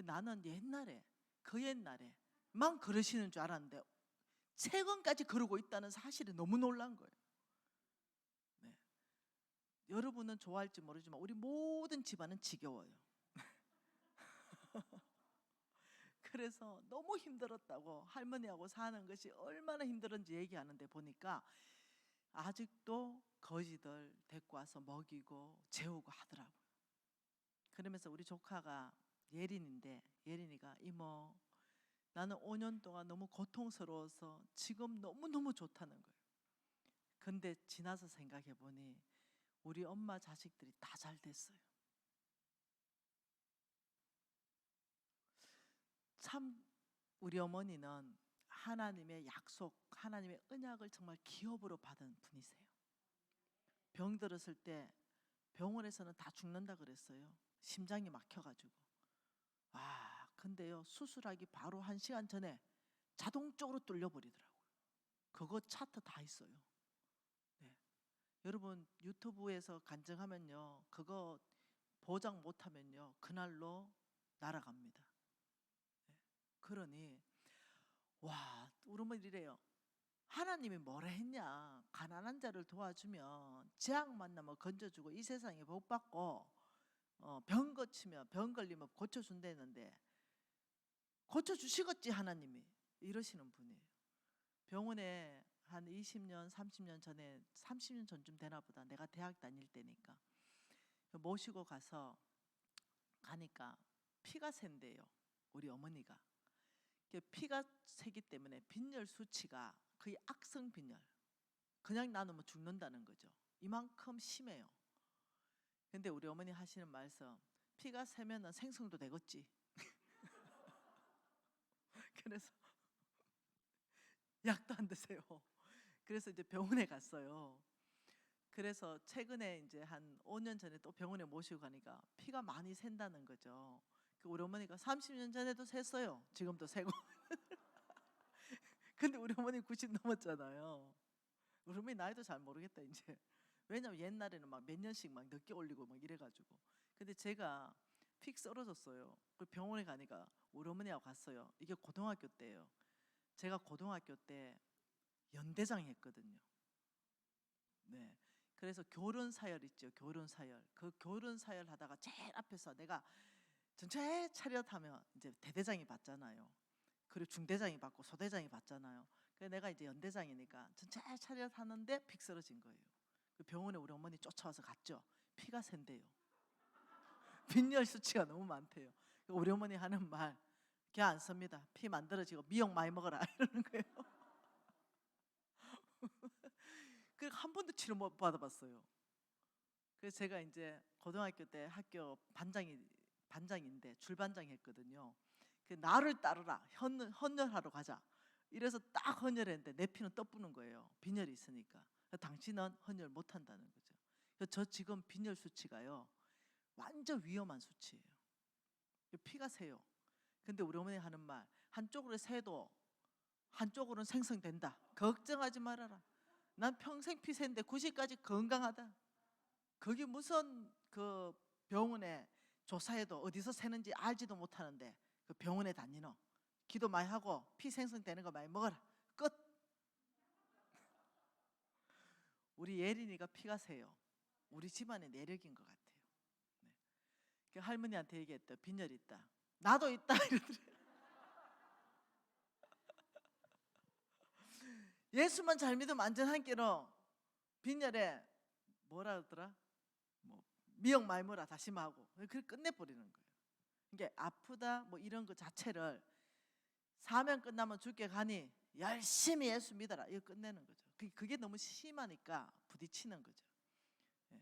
나는 옛날에 그 옛날에만 그러시는 줄 알았는데 최근까지 그러고 있다는 사실이 너무 놀란 거예요. 네. 여러분은 좋아할지 모르지만 우리 모든 집안은 지겨워요. 그래서 너무 힘들었다고 할머니하고 사는 것이 얼마나 힘들었는지 얘기하는데 보니까 아직도 거지들 데리고 와서 먹이고 재우고 하더라고요. 그러면서 우리 조카가 예린인데 예린이가 이모, 나는 5년 동안 너무 고통스러워서 지금 너무너무 좋다는 거예요. 근데 지나서 생각해 보니 우리 엄마 자식들이 다 잘 됐어요. 참 우리 어머니는 하나님의 약속, 하나님의 언약을 정말 기업으로 받은 분이세요. 병 들었을 때 병원에서는 다 죽는다 그랬어요. 심장이 막혀가지고. 근데요, 수술하기 바로 1시간 전에 자동적으로 뚫려버리더라고요. 그거 차트 다 있어요. 네. 여러분 유튜브에서 간증하면요, 그거 보장 못하면요 그날로 날아갑니다. 네. 그러니 우리 어머니 이래요. 하나님이 뭐라 했냐? 가난한 자를 도와주면 재앙 만나면 건져주고 이 세상에 복 받고 병 거치면 병 걸리면 고쳐준다는데 고쳐주시겠지 하나님이, 이러시는 분이에요. 병원에 한 20년 30년 전에 30년 전쯤 되나 보다. 내가 대학 다닐 때니까 모시고 가니까 피가 샌대요. 우리 어머니가 피가 새기 때문에 빈혈 수치가 거의 악성 빈혈, 그냥 나누면 죽는다는 거죠. 이만큼 심해요. 근데 우리 어머니 하시는 말씀, 피가 새면은 생성도 되겠지. 그래서 약도 안 드세요. 그래서 이제 병원에 갔어요. 그래서 최근에 이제 한 5년 전에 또 병원에 모시고 가니까 피가 많이 샌다는 거죠. 우리 어머니가 30년 전에도 샜어요. 지금도 세고. 근데 우리 어머니 90 넘었잖아요. 우리 어머니 나이도 잘 모르겠다 이제. 왜냐면 옛날에는 막 몇 년씩 막 늦게 올리고 막 이래가지고. 근데 제가 픽 쓰러졌어요. 그 병원에 가니까 우리 어머니하고 갔어요. 이게 고등학교 때예요. 제가 고등학교 때 연대장 했거든요. 네. 그래서 교련 사열 있죠. 교련 사열. 그 교련 사열 하다가 제일 앞에서 내가 전체 차렷하면 이제 대대장이 받잖아요. 그리고 중대장이 받고 소대장이 받잖아요. 그래서 내가 이제 연대장이니까 전체 차렷하는데 픽 쓰러진 거예요. 그 병원에 우리 어머니 쫓아와서 갔죠. 피가 샌대요. 빈혈 수치가 너무 많대요. 우리 어머니 하는 말, 걔 안 씁니다. 피 만들어지고 미역 많이 먹어라 이러는 거예요. 그리고 한 번도 치료 못 받아봤어요. 그래서 제가 이제 고등학교 때 학교 반장인데 줄반장 했거든요. 그 나를 따르라, 헌혈하러 가자. 이래서 딱 헌혈했는데 내 피는 떠부는 거예요. 빈혈이 있으니까. 당신은 헌혈 못 한다는 거죠. 그래서 저 지금 빈혈 수치가요, 완전 위험한 수치예요. 피가 새요. 근데 우리 어머니 하는 말, 한쪽으로 새도 한쪽으로는 생성된다. 걱정하지 말아라. 난 평생 피 샜는데 90까지 건강하다. 그게 무슨 그 병원에 조사해도 어디서 새는지 알지도 못하는데 그 병원에 다니노. 기도 많이 하고 피 생성되는 거 많이 먹어라. 끝. 우리 예린이가 피가 새요. 우리 집안의 내력인 것 같아요. 네. 그 할머니한테 얘기했대. 빈혈 있다. 나도 있다 이러더래. 예수만 잘 믿으면 안전한 게로 빈혈에 뭐라 그러더라? 뭐 미역 많이 먹어라 다시마하고 그걸 끝내버리는 거예요. 이게 아프다 뭐 이런 거 자체를 사명 끝나면 죽게 가니 열심히 예수 믿어라 이거 끝내는 거죠. 그게 너무 심하니까 부딪히는 거죠. 예.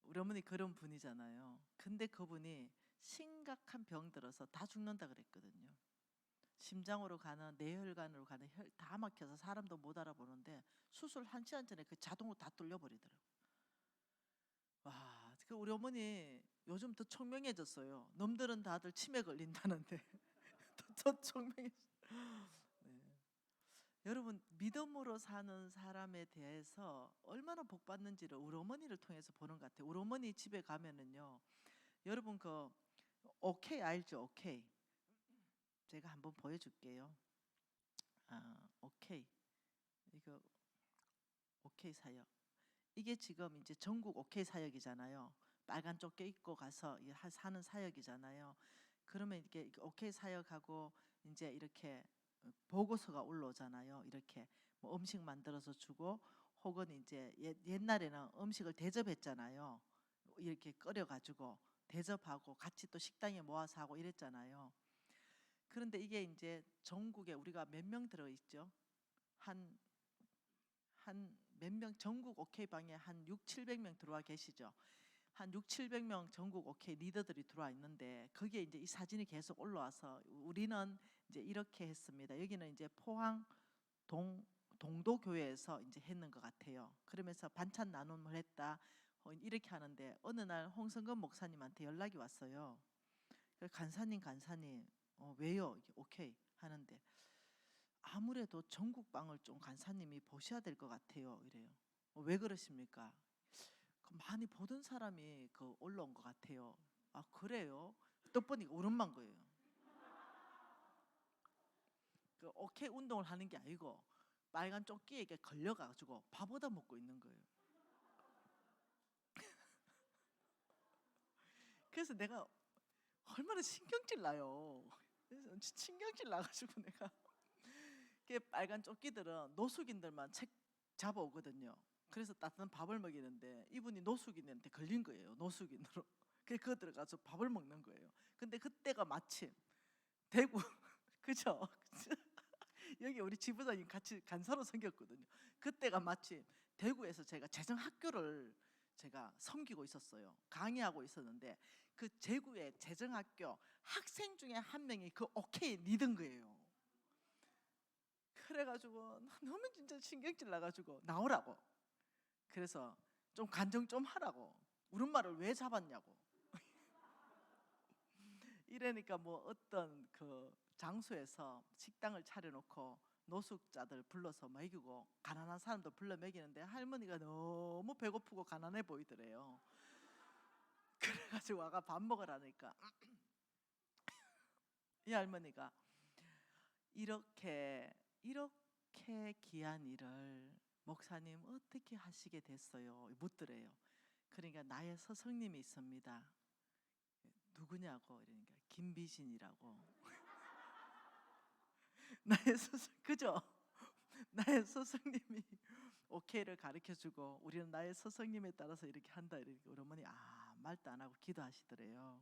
우리 어머니 그런 분이잖아요. 근데 그분이 심각한 병 들어서 다 죽는다 그랬거든요. 심장으로 가는 뇌혈관으로 가는 혈 다 막혀서 사람도 못 알아보는데 수술 1시간 전에 그 자동으로 다 뚫려버리더라고요. 와, 그 우리 어머니 요즘 더 청명해졌어요. 놈들은 다들 치매 걸린다는데 더 청명해졌어요. 네. 여러분 믿음으로 사는 사람에 대해서 얼마나 복 받는지를 우리 어머니를 통해서 보는 것 같아요. 우리 어머니 집에 가면은요, 여러분 그 오케이 알죠? 오케이. 제가 한번 보여줄게요. 오케이. 이거 오케이 사역. 이게 지금 이제 전국 오케이 사역이잖아요. 빨간 조끼 입고 가서 사는 사역이잖아요. 그러면 이렇게 오케이 사역하고 이제 이렇게 보고서가 올라오잖아요. 이렇게 뭐 음식 만들어서 주고 혹은 이제 옛날에는 음식을 대접했잖아요. 이렇게 끓여 가지고 대접하고 같이 또 식당에 모아서 하고 이랬잖아요. 그런데 이게 이제 전국에 우리가 몇 명 들어 있죠? 한 몇 명 전국 오케이 방에 한 6, 700명 들어와 계시죠. 한 6, 700명 전국 오케이 리더들이 들어와 있는데 거기에 이제 이 사진이 계속 올라와서 우리는 이제 이렇게 했습니다. 여기는 이제 포항 동도교회에서 이제 했는 것 같아요. 그러면서 반찬 나눔을 했다. 이렇게 하는데 어느 날 홍성근 목사님한테 연락이 왔어요. 간사님 왜요? 오케이 하는데 아무래도 전국방을 좀 간사님이 보셔야 될 것 같아요. 이래요. 왜 그러십니까? 많이 보던 사람이 올라온 것 같아요. 아 그래요? 또 보니까 오른만 거예요. 오케이 운동을 하는 게 아니고 빨간 조끼에 걸려가지고 밥 얻어 먹고 있는 거예요. 그래서 내가 얼마나 신경질 나요. 그래서 신경질 나가지고 내가 빨간 조끼들은 노숙인들만 책 잡아오거든요. 그래서 따뜻한 밥을 먹이는데 이분이 노숙인한테 걸린 거예요. 노숙인으로. 그래서 그거 들어가서 밥을 먹는 거예요. 근데 그때가 마침 대구 그죠? 여기 우리 지부장님 같이 간사로 생겼거든요. 그때가 마침 대구에서 제가 재정학교를 제가 섬기고 있었어요. 강의하고 있었는데 그 제구의 재정학교 학생 중에 한 명이 그 오케이 니든 거예요. 그래가지고 너무 진짜 신경질 나가지고 나오라고. 그래서 좀 간정 좀 하라고. 우리말을 왜 잡았냐고. 이러니까 뭐 어떤 그 장소에서 식당을 차려놓고 노숙자들 불러서 먹이고 가난한 사람도 불러 먹이는데 할머니가 너무 배고프고 가난해 보이더래요. 그래가지고 와가 밥 먹으라니까 이 할머니가 이렇게 귀한 일을 목사님 어떻게 하시게 됐어요? 묻더래요. 그러니까 나의 스승님이 있습니다. 누구냐고. 그러니까 김비신이라고. 나의 스승, 그죠? 나의 스승님이 오케이를 가르쳐주고 우리는 나의 스승님에 따라서 이렇게 한다. 이렇게 우리 어머니 말도 안 하고 기도하시더래요.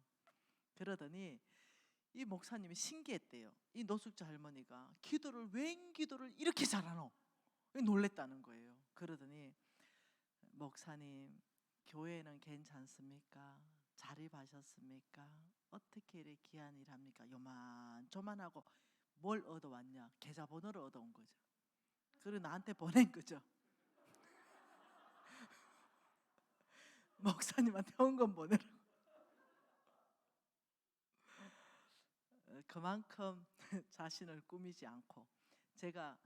그러더니 이 목사님이 신기했대요. 이 노숙자 할머니가 웬 기도를 이렇게 잘하노? 놀랬다는 거예요. 그러더니 목사님 교회는 괜찮습니까? 자립하셨습니까? 어떻게 이렇게 귀한 일 합니까? 요만조만하고 뭘 얻어왔냐? 계좌번호를 얻어온 거죠. 그리고 나한테 보낸 거죠. 목사님한테 헌금 보내라고. 그만큼 자신을 꾸미지 않고 제가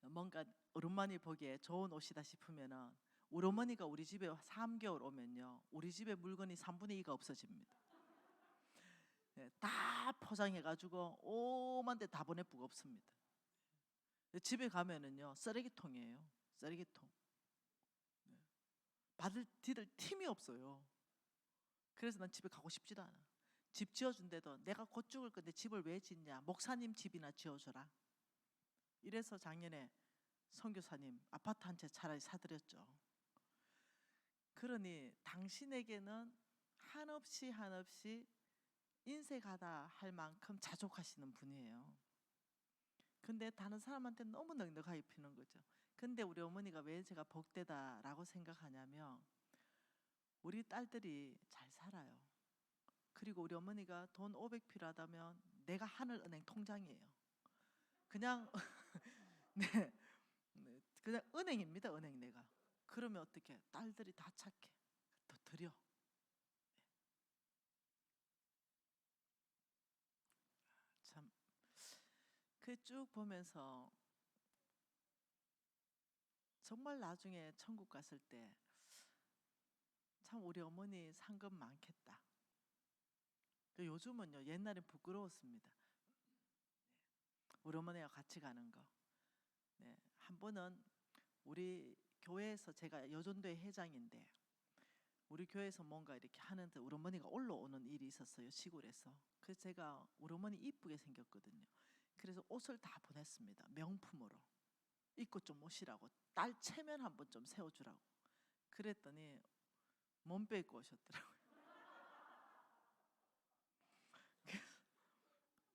뭔가 어른만이 보기에 좋은 옷이다 싶으면은 우리 어머니가 우리 집에 3개월 오면요 우리 집에 물건이 3분의 2가 없어집니다. 다 포장해가지고 오만 대 다 보내쁘고 없습니다. 집에 가면은요 쓰레기통이에요. 쓰레기통. 디딜 틈이 없어요. 그래서 난 집에 가고 싶지도 않아. 집 지어준데도 내가 곧 죽을 건데 집을 왜 짓냐? 목사님 집이나 지어줘라. 이래서 작년에 선교사님 아파트 한 채 차라리 사드렸죠. 그러니 당신에게는 한없이 인색하다 할 만큼 자족하시는 분이에요. 근데 다른 사람한테 너무 넉넉하게 피는 거죠. 근데 우리 어머니가 왜 제가 복되다라고 생각하냐면 우리 딸들이 잘 살아요. 그리고 우리 어머니가 돈 500 필요하다면 내가 하늘은행 통장이에요. 그냥 네, 그냥 은행입니다. 은행 내가. 그러면 어떻게? 딸들이 다 착해. 더 드려. 참, 그 쭉 보면서 정말 나중에 천국 갔을 때 참 우리 어머니 상급 많겠다. 요즘은요 옛날엔 부끄러웠습니다. 우리 어머니와 같이 가는 거. 네, 한 번은 우리 교회에서 제가 여전도회 회장인데 우리 교회에서 뭔가 이렇게 하는데 우리 어머니가 올라오는 일이 있었어요. 시골에서. 그래서 제가 우리 어머니 이쁘게 생겼거든요. 그래서 옷을 다 보냈습니다. 명품으로 입고 좀 오시라고. 딸 체면 한번 좀 세워주라고. 그랬더니 몸 빼고 오셨더라고요.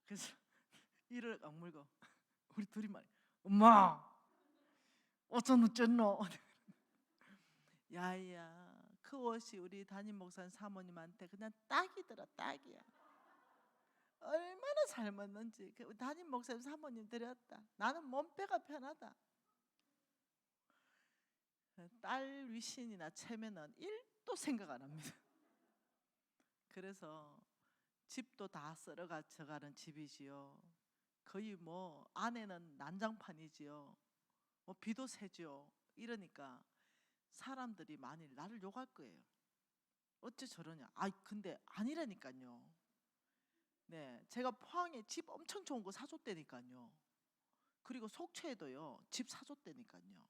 그래서 이를 악물고 우리 둘이 말이야. 엄마 어쩌노 야야 그 옷이 우리 담임 목사님 사모님한테 그냥 딱이더라. 딱이야. 얼마나 잘 맞는지. 그 담임 목사님 사모님 드렸다. 나는 몸빼가 편하다. 딸 위신이나 체면은 1도 생각 안 합니다. 그래서 집도 다 썰어가는 집이지요. 거의 뭐 안에는 난장판이지요. 뭐 비도 새죠. 이러니까 사람들이 많이 나를 욕할 거예요. 어째 저러냐. 근데 아니라니까요. 네, 제가 포항에 집 엄청 좋은 거 사줬다니까요. 그리고 속초에도요 집 사줬다니까요.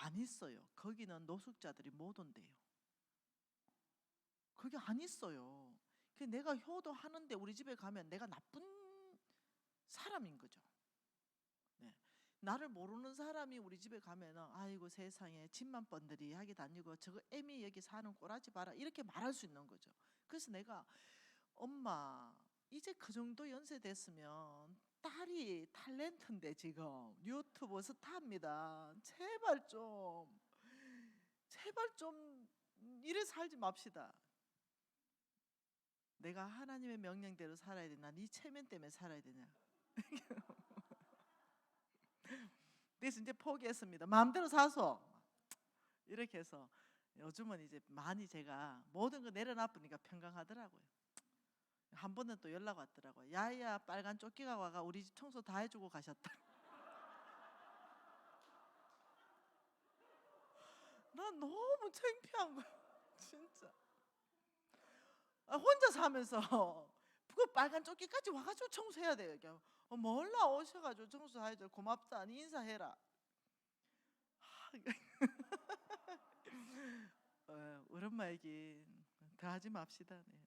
안 있어요. 거기는 노숙자들이 못 온대요. 그게 안 있어요. 내가 효도하는데 우리 집에 가면 내가 나쁜 사람인 거죠. 네. 나를 모르는 사람이 우리 집에 가면은 아이고 세상에 집만 번들이하게 다니고 저거 애미 여기 사는 꼬라지 봐라 이렇게 말할 수 있는 거죠. 그래서 내가 엄마 이제 그 정도 연세 됐으면 딸이 탤런트인데 지금 유튜브 스타입니다. 제발 좀 이래 살지 맙시다. 내가 하나님의 명령대로 살아야 되나? 네 체면 때문에 살아야 되냐? 그래서 이제 포기했습니다. 마음대로 사소. 이렇게 해서 요즘은 이제 많이 제가 모든 거 내려놔보니까 평강하더라고요. 한 번은 또 연락 왔더라고요. 야야 빨간 조끼가 와가 우리 집 청소 다 해주고 가셨다. 난 너무 창피한 거야 진짜. 혼자 사면서 그 빨간 조끼까지 와가지고 청소해야 돼요. 이렇게. 몰라 오셔가지고 청소해줘 고맙다 니 인사해라. 우리 엄마 얘기 더 하지 맙시다. 네.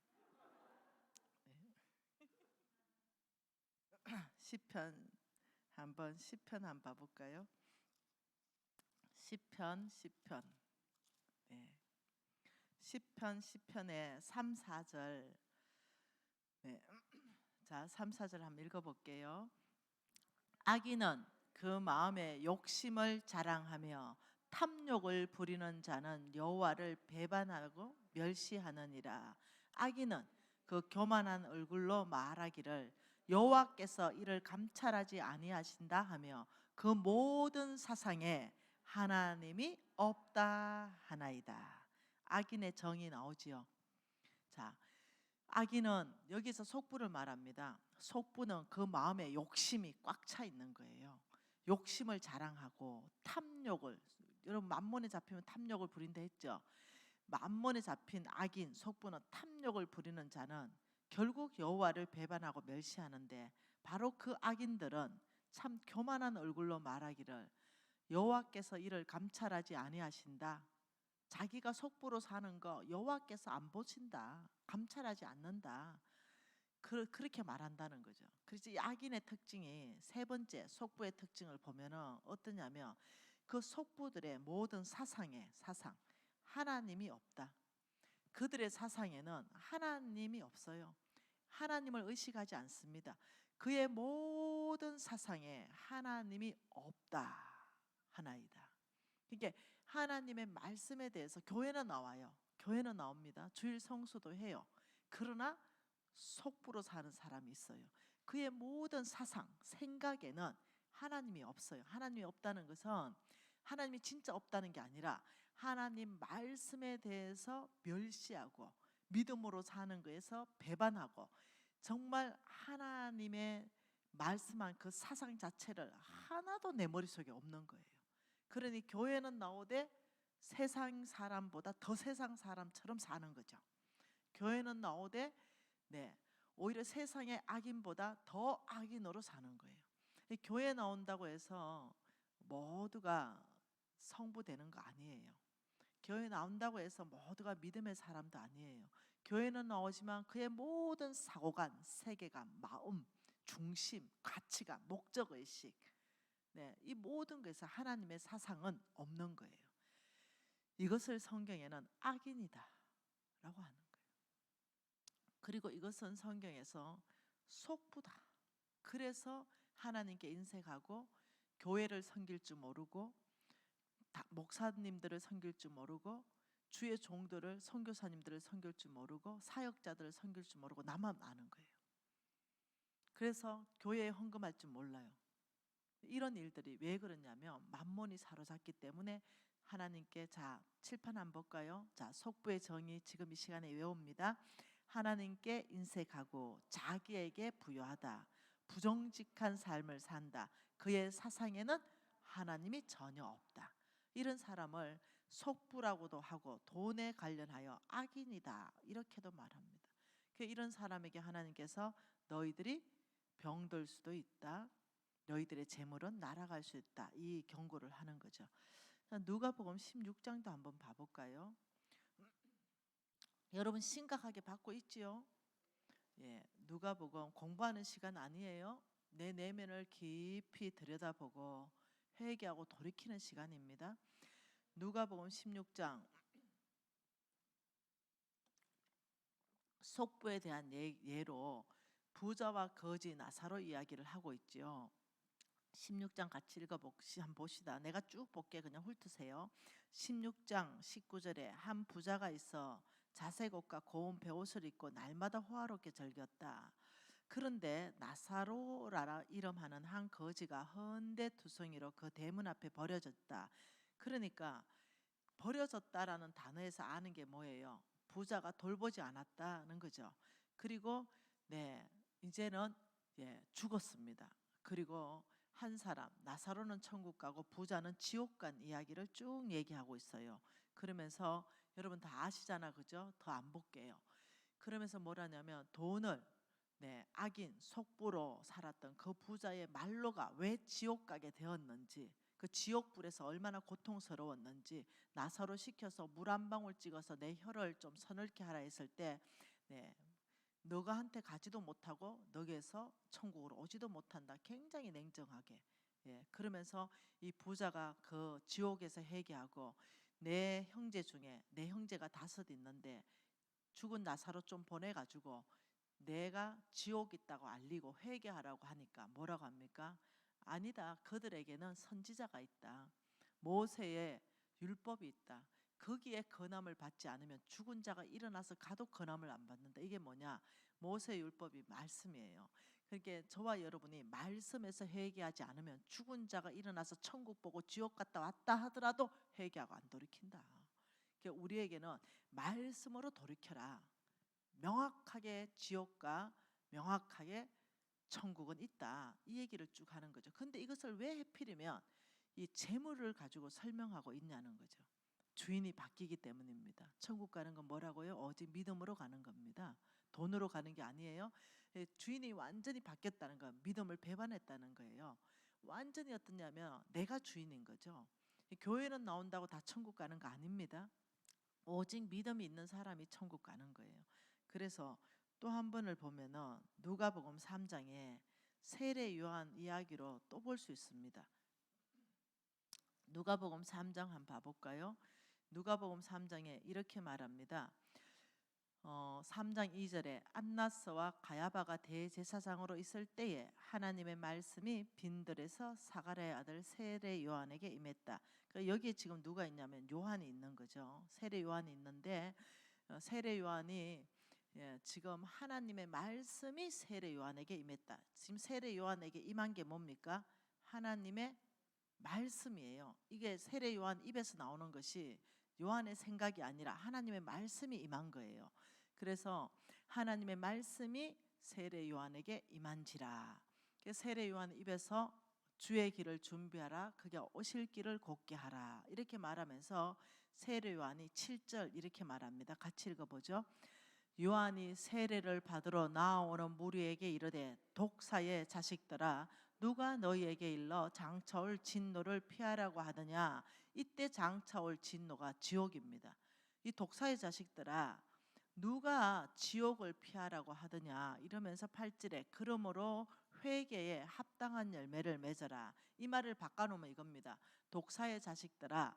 네. 시편 한번 봐볼까요? 시편 네. 시편의 3, 4절. 네. 자, 3, 4절 한번 읽어볼게요. 악인은 그 마음에 욕심을 자랑하며 탐욕을 부리는 자는 여호와를 배반하고 멸시하느니라. 악인은 그 교만한 얼굴로 말하기를 여호와께서 이를 감찰하지 아니하신다 하며 그 모든 사상에 하나님이 없다 하나이다. 악인의 정이 나오지요. 자, 악인은 여기서 속부를 말합니다. 속부는 그 마음에 욕심이 꽉 차 있는 거예요. 욕심을 자랑하고 탐욕을, 여러분 만몬에 잡히면 탐욕을 부린다 했죠. 만몬에 잡힌 악인 속부는 탐욕을 부리는 자는 결국 여호와를 배반하고 멸시하는데, 바로 그 악인들은 참 교만한 얼굴로 말하기를 여호와께서 이를 감찰하지 아니하신다. 자기가 속부로 사는 거 여호와께서 안 보신다. 감찰하지 않는다. 그렇게 말한다는 거죠. 그래서 이 악인의 특징이 세 번째 속부의 특징을 보면은 어떠냐면 그 속부들의 모든 사상 하나님이 없다. 그들의 사상에는 하나님이 없어요. 하나님을 의식하지 않습니다. 그의 모든 사상에 하나님이 없다 하나이다. 이게 하나님의 말씀에 대해서 교회는 나와요. 교회는 나옵니다. 주일 성수도 해요. 그러나 속부로 사는 사람이 있어요. 그의 모든 사상, 생각에는 하나님이 없어요. 하나님이 없다는 것은 하나님이 진짜 없다는 게 아니라 하나님 말씀에 대해서 멸시하고 믿음으로 사는 거에서 배반하고 정말 하나님의 말씀한 그 사상 자체를 하나도 내 머릿속에 없는 거예요. 그러니 교회는 나오되 세상 사람보다 더 세상 사람처럼 사는 거죠. 교회는 나오되 오히려 세상의 악인보다 더 악인으로 사는 거예요. 교회 나온다고 해서 모두가 성부되는 거 아니에요. 교회 나온다고 해서 모두가 믿음의 사람도 아니에요. 교회는 나오지만 그의 모든 사고관, 세계관, 마음, 중심, 가치관, 목적의식, 이 모든 것에서 하나님의 사상은 없는 거예요. 이것을 성경에는 악인이다 라고 하는 거예요. 그리고 이것은 성경에서 속부다. 그래서 하나님께 인색하고 교회를 섬길 줄 모르고 목사님들을 섬길 줄 모르고 주의 종들을 선교사님들을 섬길 줄 모르고 사역자들을 섬길 줄 모르고 나만 아는 거예요. 그래서 교회에 헌금할 줄 몰라요. 이런 일들이 왜 그러냐면 만몬이 사로잡기 때문에 하나님께 자 칠판 한번 볼까요? 자 속부의 정의 지금 이 시간에 외웁니다. 하나님께 인색하고 자기에게 부요하다. 부정직한 삶을 산다. 그의 사상에는 하나님이 전혀 없다. 이런 사람을 속부라고도 하고 돈에 관련하여 악인이다 이렇게도 말합니다. 이런 사람에게 하나님께서 너희들이 병들 수도 있다. 너희들의 재물은 날아갈 수 있다. 이 경고를 하는 거죠. 누가복음 16장도 한번 봐볼까요? 여러분 심각하게 받고 있지요? 누가복음 공부하는 시간 아니에요. 내 내면을 깊이 들여다보고 회개하고 돌이키는 시간입니다. 누가복음 16장 속부에 대한 예로 부자와 거지 나사로 이야기를 하고 있죠. 16장 같이 한번 봅시다. 내가 쭉 볼게. 그냥 훑으세요. 16장 19절에 한 부자가 있어 자색 옷과 고운 베옷을 입고 날마다 호화롭게 즐겼다. 그런데 나사로라 이름하는 한 거지가 헌데투성이로 그 대문 앞에 버려졌다. 그러니까 버려졌다라는 단어에서 아는 게 뭐예요? 부자가 돌보지 않았다는 거죠. 그리고 네, 이제는 죽었습니다. 그리고 한 사람 나사로는 천국 가고 부자는 지옥 간 이야기를 쭉 얘기하고 있어요. 그러면서 여러분 다 아시잖아, 그죠? 더 안 볼게요. 그러면서 뭐라냐면 돈을 악인 속부로 살았던 그 부자의 말로가 왜 지옥 가게 되었는지, 그 지옥불에서 얼마나 고통스러웠는지 나사로 시켜서 물 한 방울 찍어서 내 혀를 좀 서늘게 하라 했을 때 너가 한테 가지도 못하고 너에게서 천국으로 오지도 못한다. 굉장히 냉정하게. 그러면서 이 부자가 그 지옥에서 회개하고 내 형제 중에 내 형제가 5 있는데 죽은 나사로 좀 보내가지고 내가 지옥 있다고 알리고 회개하라고 하니까 뭐라고 합니까? 아니다. 그들에게는 선지자가 있다. 모세의 율법이 있다. 거기에 건함을 받지 않으면 죽은 자가 일어나서 가도 건함을 안 받는다. 이게 뭐냐? 모세 율법이 말씀이에요. 그러니까 저와 여러분이 말씀에서 회개하지 않으면 죽은 자가 일어나서 천국 보고 지옥 갔다 왔다 하더라도 회개하고 안 돌이킨다. 그러니까 우리에게는 말씀으로 돌이켜라. 명확하게 지옥과 명확하게 천국은 있다. 이 얘기를 쭉 하는 거죠. 근데 이것을 왜 하필이면 이 재물을 가지고 설명하고 있냐는 거죠. 주인이 바뀌기 때문입니다. 천국 가는 건 뭐라고요? 오직 믿음으로 가는 겁니다. 돈으로 가는 게 아니에요. 주인이 완전히 바뀌었다는 건 믿음을 배반했다는 거예요. 완전히 어떠냐면 내가 주인인 거죠. 교회는 나온다고 다 천국 가는 거 아닙니다. 오직 믿음이 있는 사람이 천국 가는 거예요. 그래서 또 한 번을 보면은 누가복음 3장에 세례 요한 이야기로 또 볼 수 있습니다. 누가복음 3장 한번 봐볼까요? 누가복음 3장에 이렇게 말합니다. 3장 2절에 안나스와 가야바가 대제사장으로 있을 때에 하나님의 말씀이 빈들에서 사가랴의 아들 세례 요한에게 임했다. 그러니까 여기에 지금 누가 있냐면 요한이 있는 거죠. 세례 요한이 있는데 세례 요한이 지금 하나님의 말씀이 세례 요한에게 임했다. 지금 세례 요한에게 임한 게 뭡니까? 하나님의 말씀이에요. 이게 세례 요한 입에서 나오는 것이 요한의 생각이 아니라 하나님의 말씀이 임한 거예요. 그래서 하나님의 말씀이 세례 요한에게 임한지라. 세례 요한 입에서 주의 길을 준비하라. 그게 오실 길을 곧게 하라. 이렇게 말하면서 세례 요한이 7절 이렇게 말합니다. 같이 읽어보죠. 요한이 세례를 받으러 나오는 무리에게 이르되 독사의 자식들아 누가 너희에게 일러 장차올 진노를 피하라고 하느냐. 이때 장차올 진노가 지옥입니다. 이 독사의 자식들아 누가 지옥을 피하라고 하느냐 이러면서 8절에 그러므로 회개에 합당한 열매를 맺어라. 이 말을 바꿔놓으면 이겁니다. 독사의 자식들아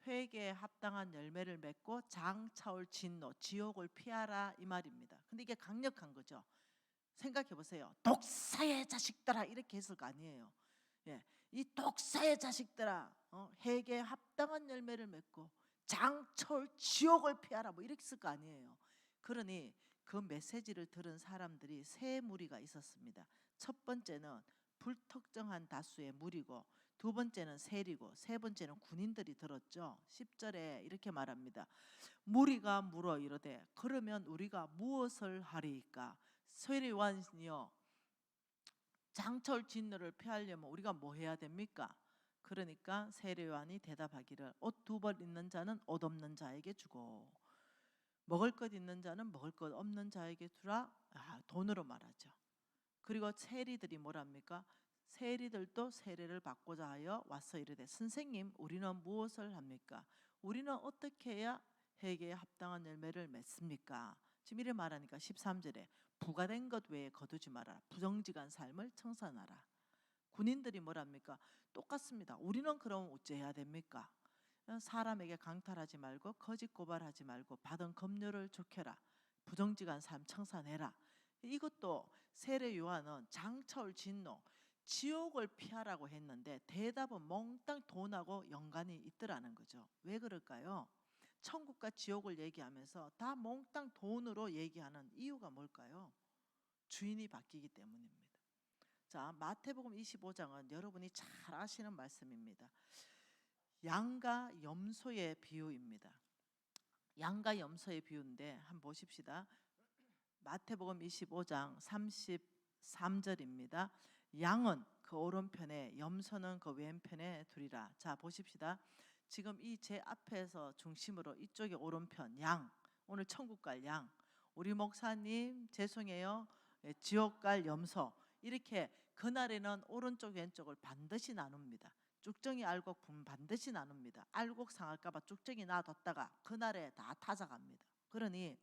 회개에 합당한 열매를 맺고 장차올 진노 지옥을 피하라 이 말입니다. 근데 이게 강력한 거죠. 생각해 보세요. 독사의 자식들아 이렇게 했을 거 아니에요. 이 독사의 자식들아 회개에 합당한 열매를 맺고 장차올 지옥을 피하라 뭐 이렇게 했을 거 아니에요. 그러니 그 메시지를 들은 사람들이 세 무리가 있었습니다. 첫 번째는 불특정한 다수의 무리고 두 번째는 세리고 세 번째는 군인들이 들었죠. 10절에 이렇게 말합니다. 무리가 물어 이르되 그러면 우리가 무엇을 하리이까? 세례 요한이요 장철 진노를 피하려면 우리가 뭐 해야 됩니까? 그러니까 세례 요한이 대답하기를 옷 2벌 있는 자는 옷 없는 자에게 주고 먹을 것 있는 자는 먹을 것 없는 자에게 주라. 돈으로 말하죠. 그리고 세리들이 뭐랍니까? 세리들도 세례를 받고자 하여 와서 이르되 선생님 우리는 무엇을 합니까? 우리는 어떻게 해야 회개에 합당한 열매를 맺습니까? 지금 이래 말하니까 13절에 부가된 것 외에 거두지 말아라. 부정직한 삶을 청산하라. 군인들이 뭐랍니까? 똑같습니다. 우리는 그럼 어찌해야 됩니까? 사람에게 강탈하지 말고 거짓 고발하지 말고 받은 급료를 족해라. 부정직한 삶 청산해라. 이것도 세례 요한은 장차올 진노 지옥을 피하라고 했는데 대답은 몽땅 돈하고 연관이 있더라는 거죠. 왜 그럴까요? 천국과 지옥을 얘기하면서 다 몽땅 돈으로 얘기하는 이유가 뭘까요? 주인이 바뀌기 때문입니다. 자, 마태복음 25장은 여러분이 잘 아시는 말씀입니다. 양과 염소의 비유입니다. 양과 염소의 비유인데 한번 보십시다. 마태복음 25장 33절입니다. 양은 그 오른편에 염소는 그 왼편에 두리라. 자, 보십시다. 지금 이 제 앞에서 중심으로 이쪽에 오른편 양, 오늘 천국 갈 양, 우리 목사님 죄송해요, 지옥 갈 염소, 이렇게 그날에는 오른쪽 왼쪽을 반드시 나눕니다. 쭉정이 알곡 반드시 나눕니다. 알곡 상할까봐 쭉정이 놔뒀다가 그날에 다 타작합니다. 그러니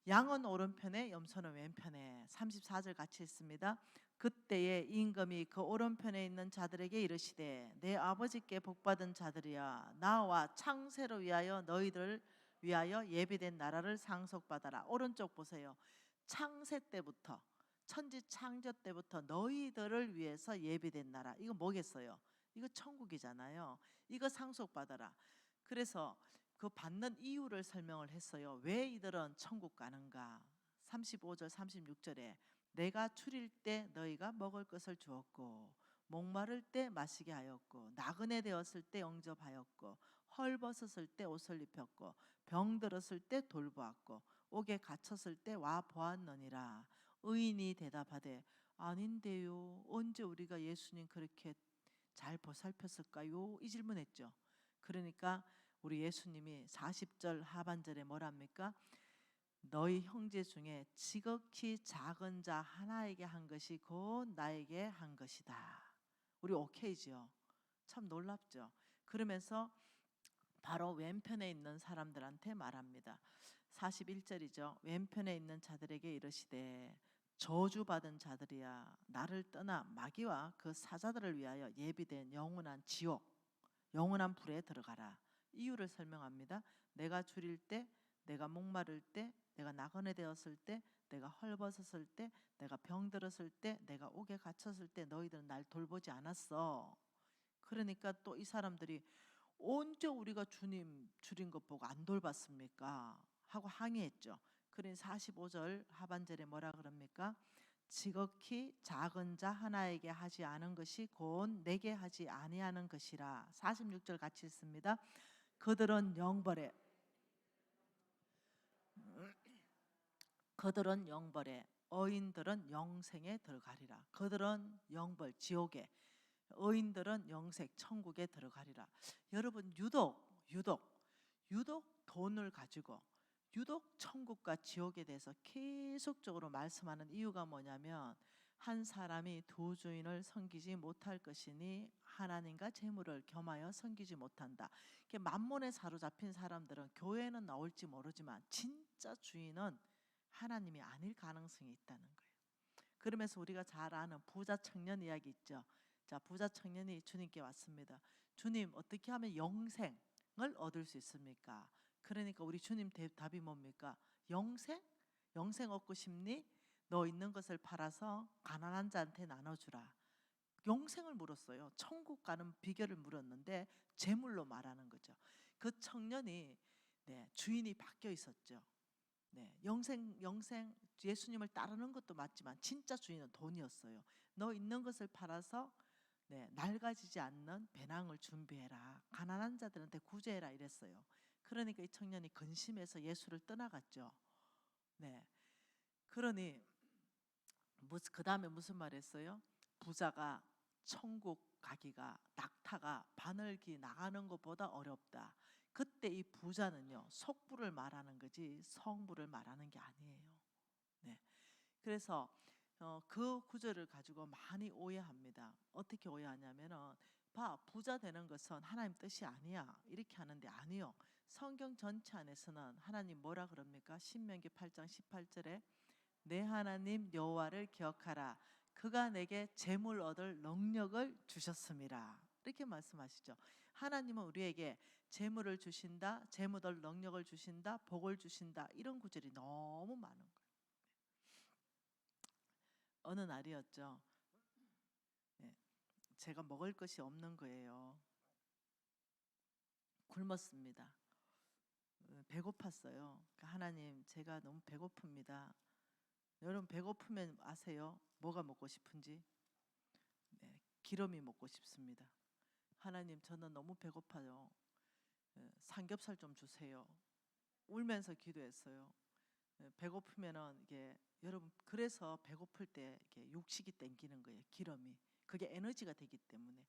양은 오른편에 염소는 왼편에. 34절 같이 읽습니다. 그때에 임금이 그 오른편에 있는 자들에게 이르시되 내 아버지께 복받은 자들이야, 나와 창세를 위하여 너희들을 위하여 예비된 나라를 상속받아라. 오른쪽 보세요. 창세 때부터, 천지 창조 때부터 너희들을 위해서 예비된 나라, 이거 뭐겠어요? 이거 천국이잖아요. 이거 상속받아라. 그래서 그 받는 이유를 설명을 했어요. 왜 이들은 천국 가는가? 35절 36절에 내가 추릴 때 너희가 먹을 것을 주었고 목마를 때 마시게 하였고 나그네 되었을 때 영접하였고 헐벗었을 때 옷을 입혔고 병들었을 때 돌보았고 옥에 갇혔을 때 와 보았느니라. 의인이 대답하되 아닌데요, 언제 우리가 예수님 그렇게 잘 보살폈을까요? 이 질문했죠. 그러니까 우리 예수님이 40절 하반절에 뭐랍니까? 너희 형제 중에 지극히 작은 자 하나에게 한 것이 곧 나에게 한 것이다. 우리 오케이죠. 참 놀랍죠. 그러면서 바로 왼편에 있는 사람들한테 말합니다. 41절이죠. 왼편에 있는 자들에게 이르시되 저주받은 자들이야, 나를 떠나 마귀와 그 사자들을 위하여 예비된 영원한 지옥, 영원한 불에 들어가라. 이유를 설명합니다. 내가 줄일 때, 내가 목마를 때, 내가 나그네 되었을 때, 내가 헐벗었을 때, 내가 병들었을 때, 내가 옥에 갇혔을 때 너희들은 날 돌보지 않았어. 그러니까 또 이 사람들이 언제 우리가 주님 줄인 것 보고 안 돌봤습니까? 하고 항의했죠. 그러니 45절 하반절에 뭐라 그럽니까? 지극히 작은 자 하나에게 하지 않은 것이 곧 내게 하지 아니하는 것이라. 46절 같이 읽습니다. 그들은 영벌에 어인들은 영생에 들어가리라. 그들은 영벌 지옥에, 의인들은 영생 천국에 들어가리라. 여러분 유독 돈을 가지고 유독 천국과 지옥에 대해서 계속적으로 말씀하는 이유가 뭐냐면 한 사람이 두 주인을 섬기지 못할 것이니 하나님과 재물을 겸하여 섬기지 못한다. 만몬에 사로잡힌 사람들은 교회는 나올지 모르지만 진짜 주인은 하나님이 아닐 가능성이 있다는 거예요. 그러면서 우리가 잘 아는 부자 청년 이야기 있죠. 자, 부자 청년이 주님께 왔습니다. 주님, 어떻게 하면 영생을 얻을 수 있습니까? 그러니까 우리 주님 답이 뭡니까? 영생? 영생 얻고 싶니? 너 있는 것을 팔아서 가난한 자한테 나눠주라. 영생을 물었어요. 천국 가는 비결을 물었는데 재물로 말하는 거죠. 그 청년이 주인이 바뀌어 있었죠. 영생 예수님을 따르는 것도 맞지만 진짜 주인은 돈이었어요. 너 있는 것을 팔아서 낡아지지 않는 배낭을 준비해라. 가난한 자들한테 구제해라 이랬어요. 그러니까 이 청년이 근심해서 예수를 떠나갔죠. 그러니 그 다음에 무슨 말했어요? 부자가 천국 가기가 낙타가 바늘기 나가는 것보다 어렵다. 그때 이 부자는요 속부를 말하는 거지 성부를 말하는 게 아니에요. 그래서 그 구절을 가지고 많이 오해합니다. 어떻게 오해하냐면은 부자 되는 것은 하나님 뜻이 아니야 이렇게 하는데 아니요. 성경 전체 안에서는 하나님 뭐라 그럽니까? 신명기 8장 18절에 내 하나님 여호와를 기억하라. 그가 내게 재물 얻을 능력을 주셨음이라. 이렇게 말씀하시죠. 하나님은 우리에게 재물을 주신다, 재물 얻을 능력을 주신다, 복을 주신다. 이런 구절이 너무 많은 거예요. 어느 날이었죠. 제가 먹을 것이 없는 거예요. 굶었습니다. 배고팠어요. 그러니까 하나님, 제가 너무 배고픕니다. 여러분 배고프면 아세요? 뭐가 먹고 싶은지? 네, 기름이 먹고 싶습니다. 하나님, 저는 너무 배고파요. 삼겹살 좀 주세요. 울면서 기도했어요. 배고프면은 이게 여러분, 그래서 배고플 때 이게 육식이 땡기는 거예요. 기름이. 그게 에너지가 되기 때문에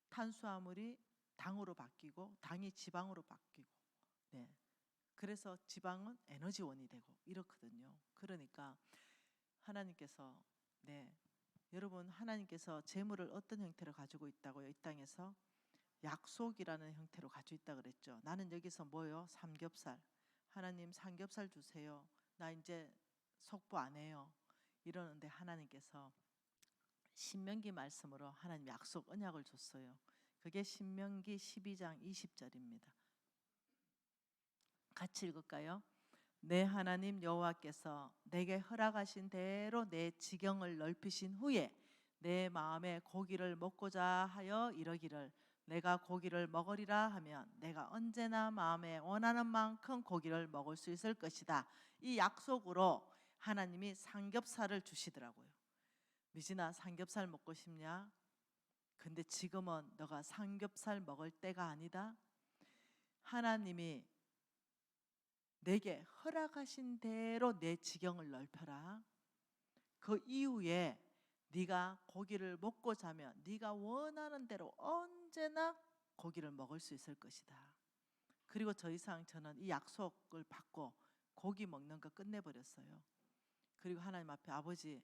탄수화물이 당으로 바뀌고 당이 지방으로 바뀌고, 네. 그래서 지방은 에너지원이 되고 이렇거든요. 그러니까 하나님께서, 네, 여러분, 하나님께서 재물을 어떤 형태로 가지고 있다고요? 이 땅에서 약속이라는 형태로 가지고 있다 그랬죠. 나는 여기서 뭐요? 삼겹살. 하나님, 삼겹살 주세요. 나 이제 속보 안 해요. 이러는데 하나님께서 신명기 말씀으로 하나님 약속 언약을 줬어요. 그게 신명기 12장 20절입니다. 같이 읽을까요? 내 하나님 여호와께서 내게 허락하신 대로 내 지경을 넓히신 후에 내 마음에 고기를 먹고자 하여 이러기를, 내가 고기를 먹으리라 하면 내가 언제나 마음에 원하는 만큼 고기를 먹을 수 있을 것이다. 이 약속으로 하나님이 삼겹살을 주시더라고요. 미진아, 삼겹살 먹고 싶냐? 근데 지금은 너가 삼겹살 먹을 때가 아니다. 하나님이 내게 허락하신 대로 내 지경을 넓혀라. 그 이후에 네가 고기를 먹고 자면 네가 원하는 대로 언제나 고기를 먹을 수 있을 것이다. 그리고 더 이상 저는 이 약속을 받고 고기 먹는 거 끝내버렸어요. 그리고 하나님 앞에, 아버지,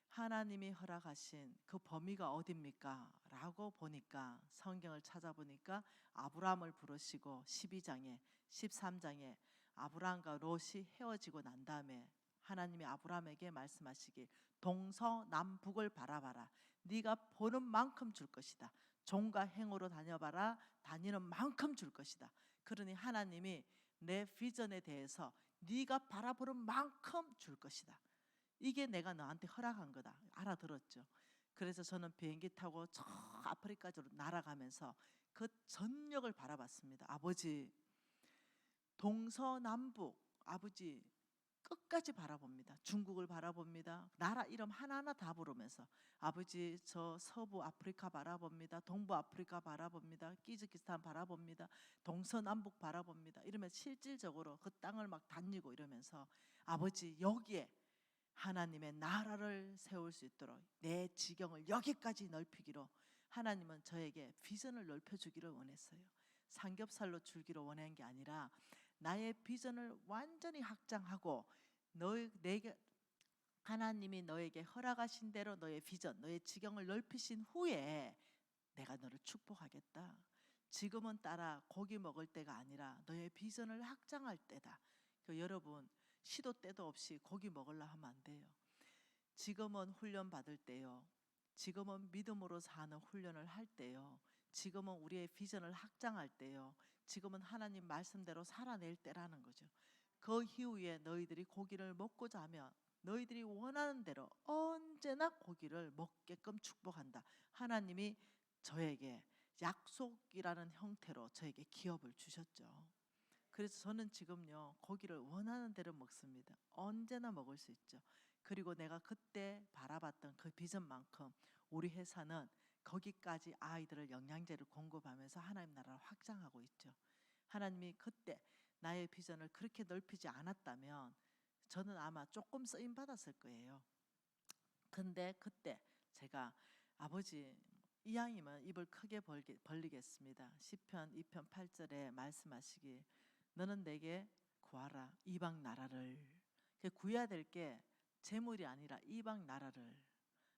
하나님이 허락하신 그 범위가 어딥니까? 라고 보니까, 성경을 찾아보니까 아브라함을 부르시고 12장에 13장에 아브라함과 롯이 헤어지고 난 다음에 하나님이 아브라함에게 말씀하시길, 동서남북을 바라봐라. 네가 보는 만큼 줄 것이다. 종과 행으로 다녀봐라. 다니는 만큼 줄 것이다. 그러니 하나님이 내 비전에 대해서 네가 바라보는 만큼 줄 것이다. 이게 내가 너한테 허락한 거다. 알아들었죠. 그래서 저는 비행기 타고 저 아프리카로 날아가면서 그 전역을 바라봤습니다. 아버지, 동서남북, 아버지 끝까지 바라봅니다. 중국을 바라봅니다. 나라 이름 하나하나 다 부르면서, 아버지, 저 서부 아프리카 바라봅니다. 동부 아프리카 바라봅니다. 키즈키스탄 바라봅니다. 동서남북 바라봅니다. 이러면 실질적으로 그 땅을 막 다니고 이러면서, 아버지, 여기에 하나님의 나라를 세울 수 있도록 내 지경을 여기까지 넓히기로 하나님은 저에게 비전을 넓혀주기를 원했어요. 삼겹살로 줄기로 원한 게 아니라 나의 비전을 완전히 확장하고, 내게 하나님이 너에게 허락하신 대로 너의 비전, 너의 지경을 넓히신 후에 내가 너를 축복하겠다. 지금은 따라 고기 먹을 때가 아니라 너의 비전을 확장할 때다. 여러분, 시도 때도 없이 고기 먹으려 하면 안 돼요. 지금은 훈련 받을 때요. 지금은 믿음으로 사는 훈련을 할 때요. 지금은 우리의 비전을 확장할 때요. 지금은 하나님 말씀대로 살아낼 때라는 거죠. 그 이후에 너희들이 고기를 먹고자 하면 너희들이 원하는 대로 언제나 고기를 먹게끔 축복한다. 하나님이 저에게 약속이라는 형태로 저에게 기업을 주셨죠. 그래서 저는 지금요, 고기를 원하는 대로 먹습니다. 언제나 먹을 수 있죠. 그리고 내가 그때 바라봤던 그 비전만큼 우리 회사는 거기까지 아이들을 영양제를 공급하면서 하나님 나라를 확장하고 있죠. 하나님이 그때 나의 비전을 그렇게 넓히지 않았다면 저는 아마 조금 쓰임 받았을 거예요. 근데 그때 제가, 아버지, 이왕이면 입을 크게 벌리겠습니다. 시편 2편 8절에 말씀하시기, 너는 내게 구하라 이방 나라를. 구해야 될 게 재물이 아니라 이방 나라를.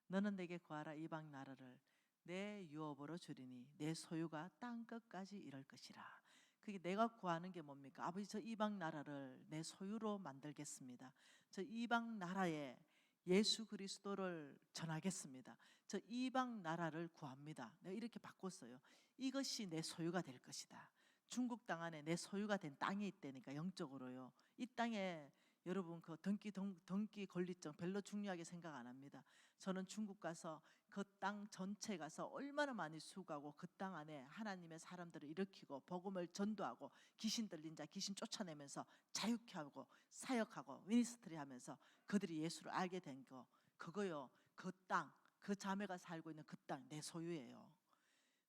너는 내게 구하라 이방 나라를 내 유업으로 주리니 내 소유가 땅 끝까지 이를 것이라. 그게 내가 구하는 게 뭡니까? 아버지, 저 이방 나라를 내 소유로 만들겠습니다. 저 이방 나라에 예수 그리스도를 전하겠습니다. 저 이방 나라를 구합니다. 내가 이렇게 바꿨어요. 이것이 내 소유가 될 것이다. 중국 땅 안에 내 소유가 된 땅이 있다니까, 영적으로요. 이 땅에 여러분 그 등기 권리증 별로 중요하게 생각 안 합니다. 저는 중국 가서 그 땅 전체 가서 얼마나 많이 수고하고 그 땅 안에 하나님의 사람들을 일으키고 복음을 전도하고 귀신 들린 자 귀신 쫓아내면서 자유케 하고 사역하고 미니스트리 하면서 그들이 예수를 알게 된 거 그거요. 그 땅, 그 자매가 살고 있는 그 땅 내 소유예요.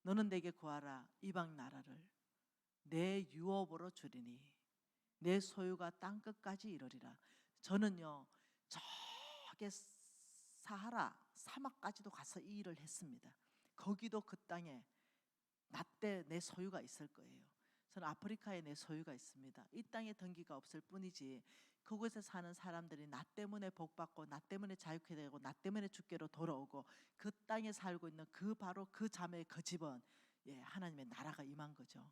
너는 내게 구하라 이방 나라를 내 유업으로 주리니 내 소유가 땅 끝까지 이르리라. 저는요 저게 사하라 사막까지도 가서 이 일을 했습니다. 거기도 그 땅에 나 때 내 소유가 있을 거예요. 저는 아프리카에 내 소유가 있습니다. 이 땅에 등기가 없을 뿐이지 그곳에 사는 사람들이 나 때문에 복받고 나 때문에 자유케 되고 나 때문에 주께로 돌아오고 그 땅에 살고 있는 그 바로 그 자매의 그 집은 하나님의 나라가 임한 거죠.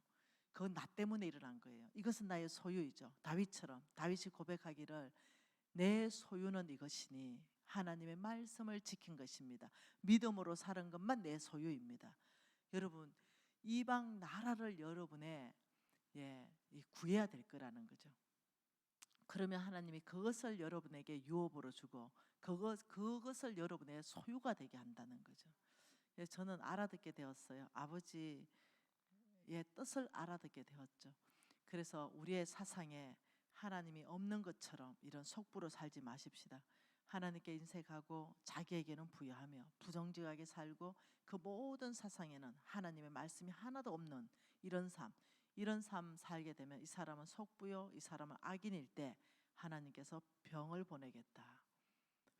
그건 나 때문에 일어난 거예요. 이것은 나의 소유이죠. 다윗처럼 다윗이 고백하기를 내 소유는 이것이니 하나님의 말씀을 지킨 것입니다. 믿음으로 사는 것만 내 소유입니다. 여러분 이방 나라를 여러분의 구해야 될 거라는 거죠. 그러면 하나님이 그것을 여러분에게 유업으로 주고 그것을 여러분의 소유가 되게 한다는 거죠. 저는 알아듣게 되었어요. 아버지의 뜻을 알아듣게 되었죠. 그래서 우리의 사상에 하나님이 없는 것처럼 이런 속부로 살지 마십시다. 하나님께 인색하고 자기에게는 부여하며 부정직하게 살고 그 모든 사상에는 하나님의 말씀이 하나도 없는 이런 삶 살게 되면 이 사람은 속부요, 이 사람은 악인일 때 하나님께서 병을 보내겠다.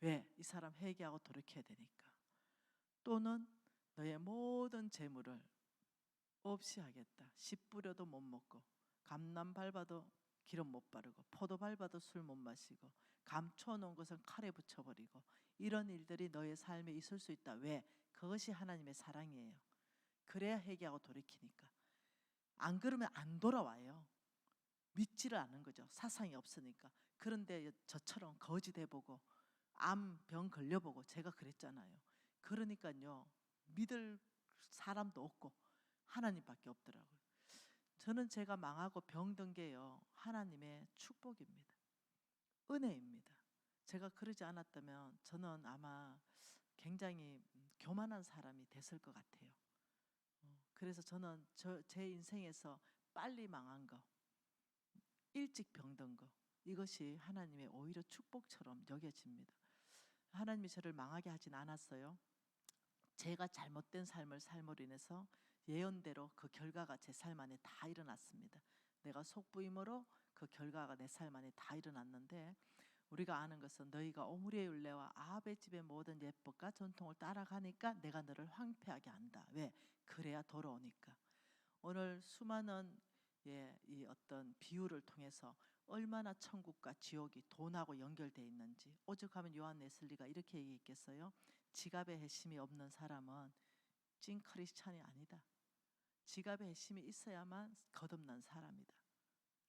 왜? 이 사람 회개하고 돌이켜야 되니까. 또는 너의 모든 재물을 없이 하겠다. 씨 뿌려도 못 먹고 감람 밟아도 기름 못 바르고 포도 밟아도 술 못 마시고 감춰놓은 것은 칼에 붙여버리고 이런 일들이 너의 삶에 있을 수 있다. 왜? 그것이 하나님의 사랑이에요. 그래야 회개하고 돌이키니까. 안 그러면 안 돌아와요. 믿지를 않는 거죠. 사상이 없으니까. 그런데 저처럼 거짓 해보고 암병 걸려보고 제가 그랬잖아요. 그러니까요 믿을 사람도 없고 하나님밖에 없더라고요. 저는 제가 망하고 병든 게요 하나님의 축복입니다. 은혜입니다. 제가 그러지 않았다면 저는 아마 굉장히 교만한 사람이 됐을 것 같아요. 그래서 저는 제 인생에서 빨리 망한 거, 일찍 병든 거 이것이 하나님의 오히려 축복처럼 여겨집니다. 하나님이 저를 망하게 하진 않았어요. 제가 잘못된 삶을 삶으로 인해서 예언대로 그 결과가 제 삶 안에 다 일어났습니다. 내가 속부임으로 그 결과가 내 삶 안에 다 일어났는데 우리가 아는 것은 너희가 오므리의 율례와 아합의 집의 모든 예법과 전통을 따라가니까 내가 너를 황폐하게 한다. 왜? 그래야 돌아오니까. 오늘 수많은 이 어떤 비유를 통해서 얼마나 천국과 지옥이 돈하고 연결되어 있는지 오죽하면 요한 웨슬리가 이렇게 얘기했겠어요. 지갑에 핵심이 없는 사람은 찐 크리스찬이 아니다. 지갑에 핵심이 있어야만 거듭난 사람이다.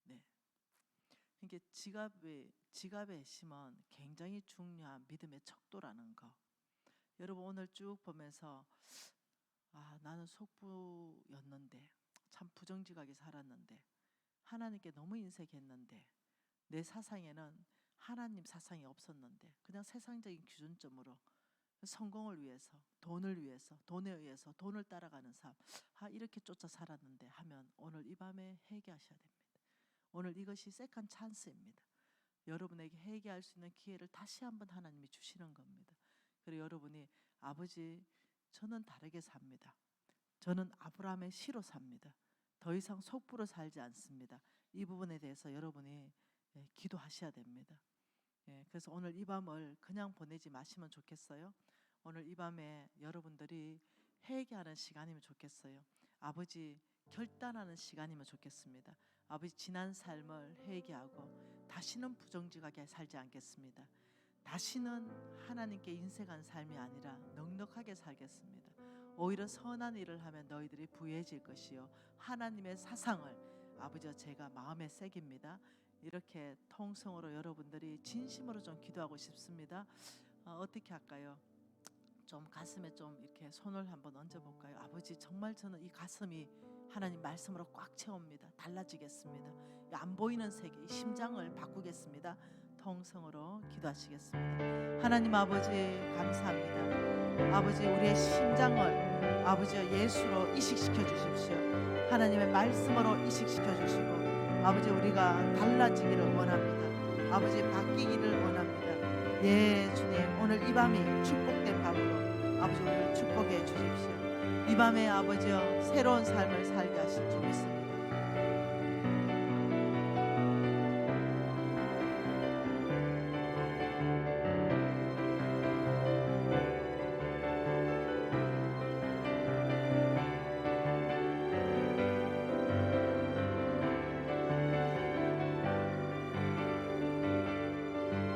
네. 그러니까 지갑의 핵심은 굉장히 중요한 믿음의 척도라는 거. 여러분 오늘 쭉 보면서 나는 속부였는데 참 부정직하게 살았는데 하나님께 너무 인색했는데 내 사상에는 하나님 사상이 없었는데 그냥 세상적인 기준점으로 성공을 위해서 돈을 위해서 돈에 의해서 돈을 따라가는 삶 이렇게 쫓아 살았는데 하면 오늘 이 밤에 회개하셔야 됩니다. 오늘 이것이 세컨 찬스입니다. 여러분에게 회개할 수 있는 기회를 다시 한번 하나님이 주시는 겁니다. 그리고 여러분이 아버지 저는 다르게 삽니다. 저는 아브라함의 씨로 삽니다. 더 이상 속부로 살지 않습니다. 이 부분에 대해서 여러분이 기도하셔야 됩니다. 그래서 오늘 이 밤을 그냥 보내지 마시면 좋겠어요. 오늘 이 밤에 여러분들이 회개하는 시간이면 좋겠어요. 아버지 결단하는 시간이면 좋겠습니다. 아버지 지난 삶을 회개하고 다시는 부정직하게 살지 않겠습니다. 다시는 하나님께 인색한 삶이 아니라 넉넉하게 살겠습니다. 오히려 선한 일을 하면 너희들이 부유해질 것이요 하나님의 사상을 아버지와 제가 마음에 새깁니다. 이렇게 통성으로 여러분들이 진심으로 좀 기도하고 싶습니다. 어떻게 할까요? 좀 가슴에 좀 이렇게 손을 한번 얹어볼까요? 아버지 정말 저는 이 가슴이 하나님 말씀으로 꽉 채웁니다. 달라지겠습니다. 안 보이는 세계 이 심장을 바꾸겠습니다. 통성으로 기도하시겠습니다. 하나님 아버지 감사합니다. 아버지 우리의 심장을 아버지 예수로 이식시켜 주십시오. 하나님의 말씀으로 이식시켜 주시고 아버지 우리가 달라지기를 원합니다. 아버지 바뀌기를 원합니다. 예 주님 오늘 이 밤이 축복된 밤으로 아버지 우리를 축복해 주십시오. 이 밤에 아버지여 새로운 삶을 살게 하실 줄 믿습니다.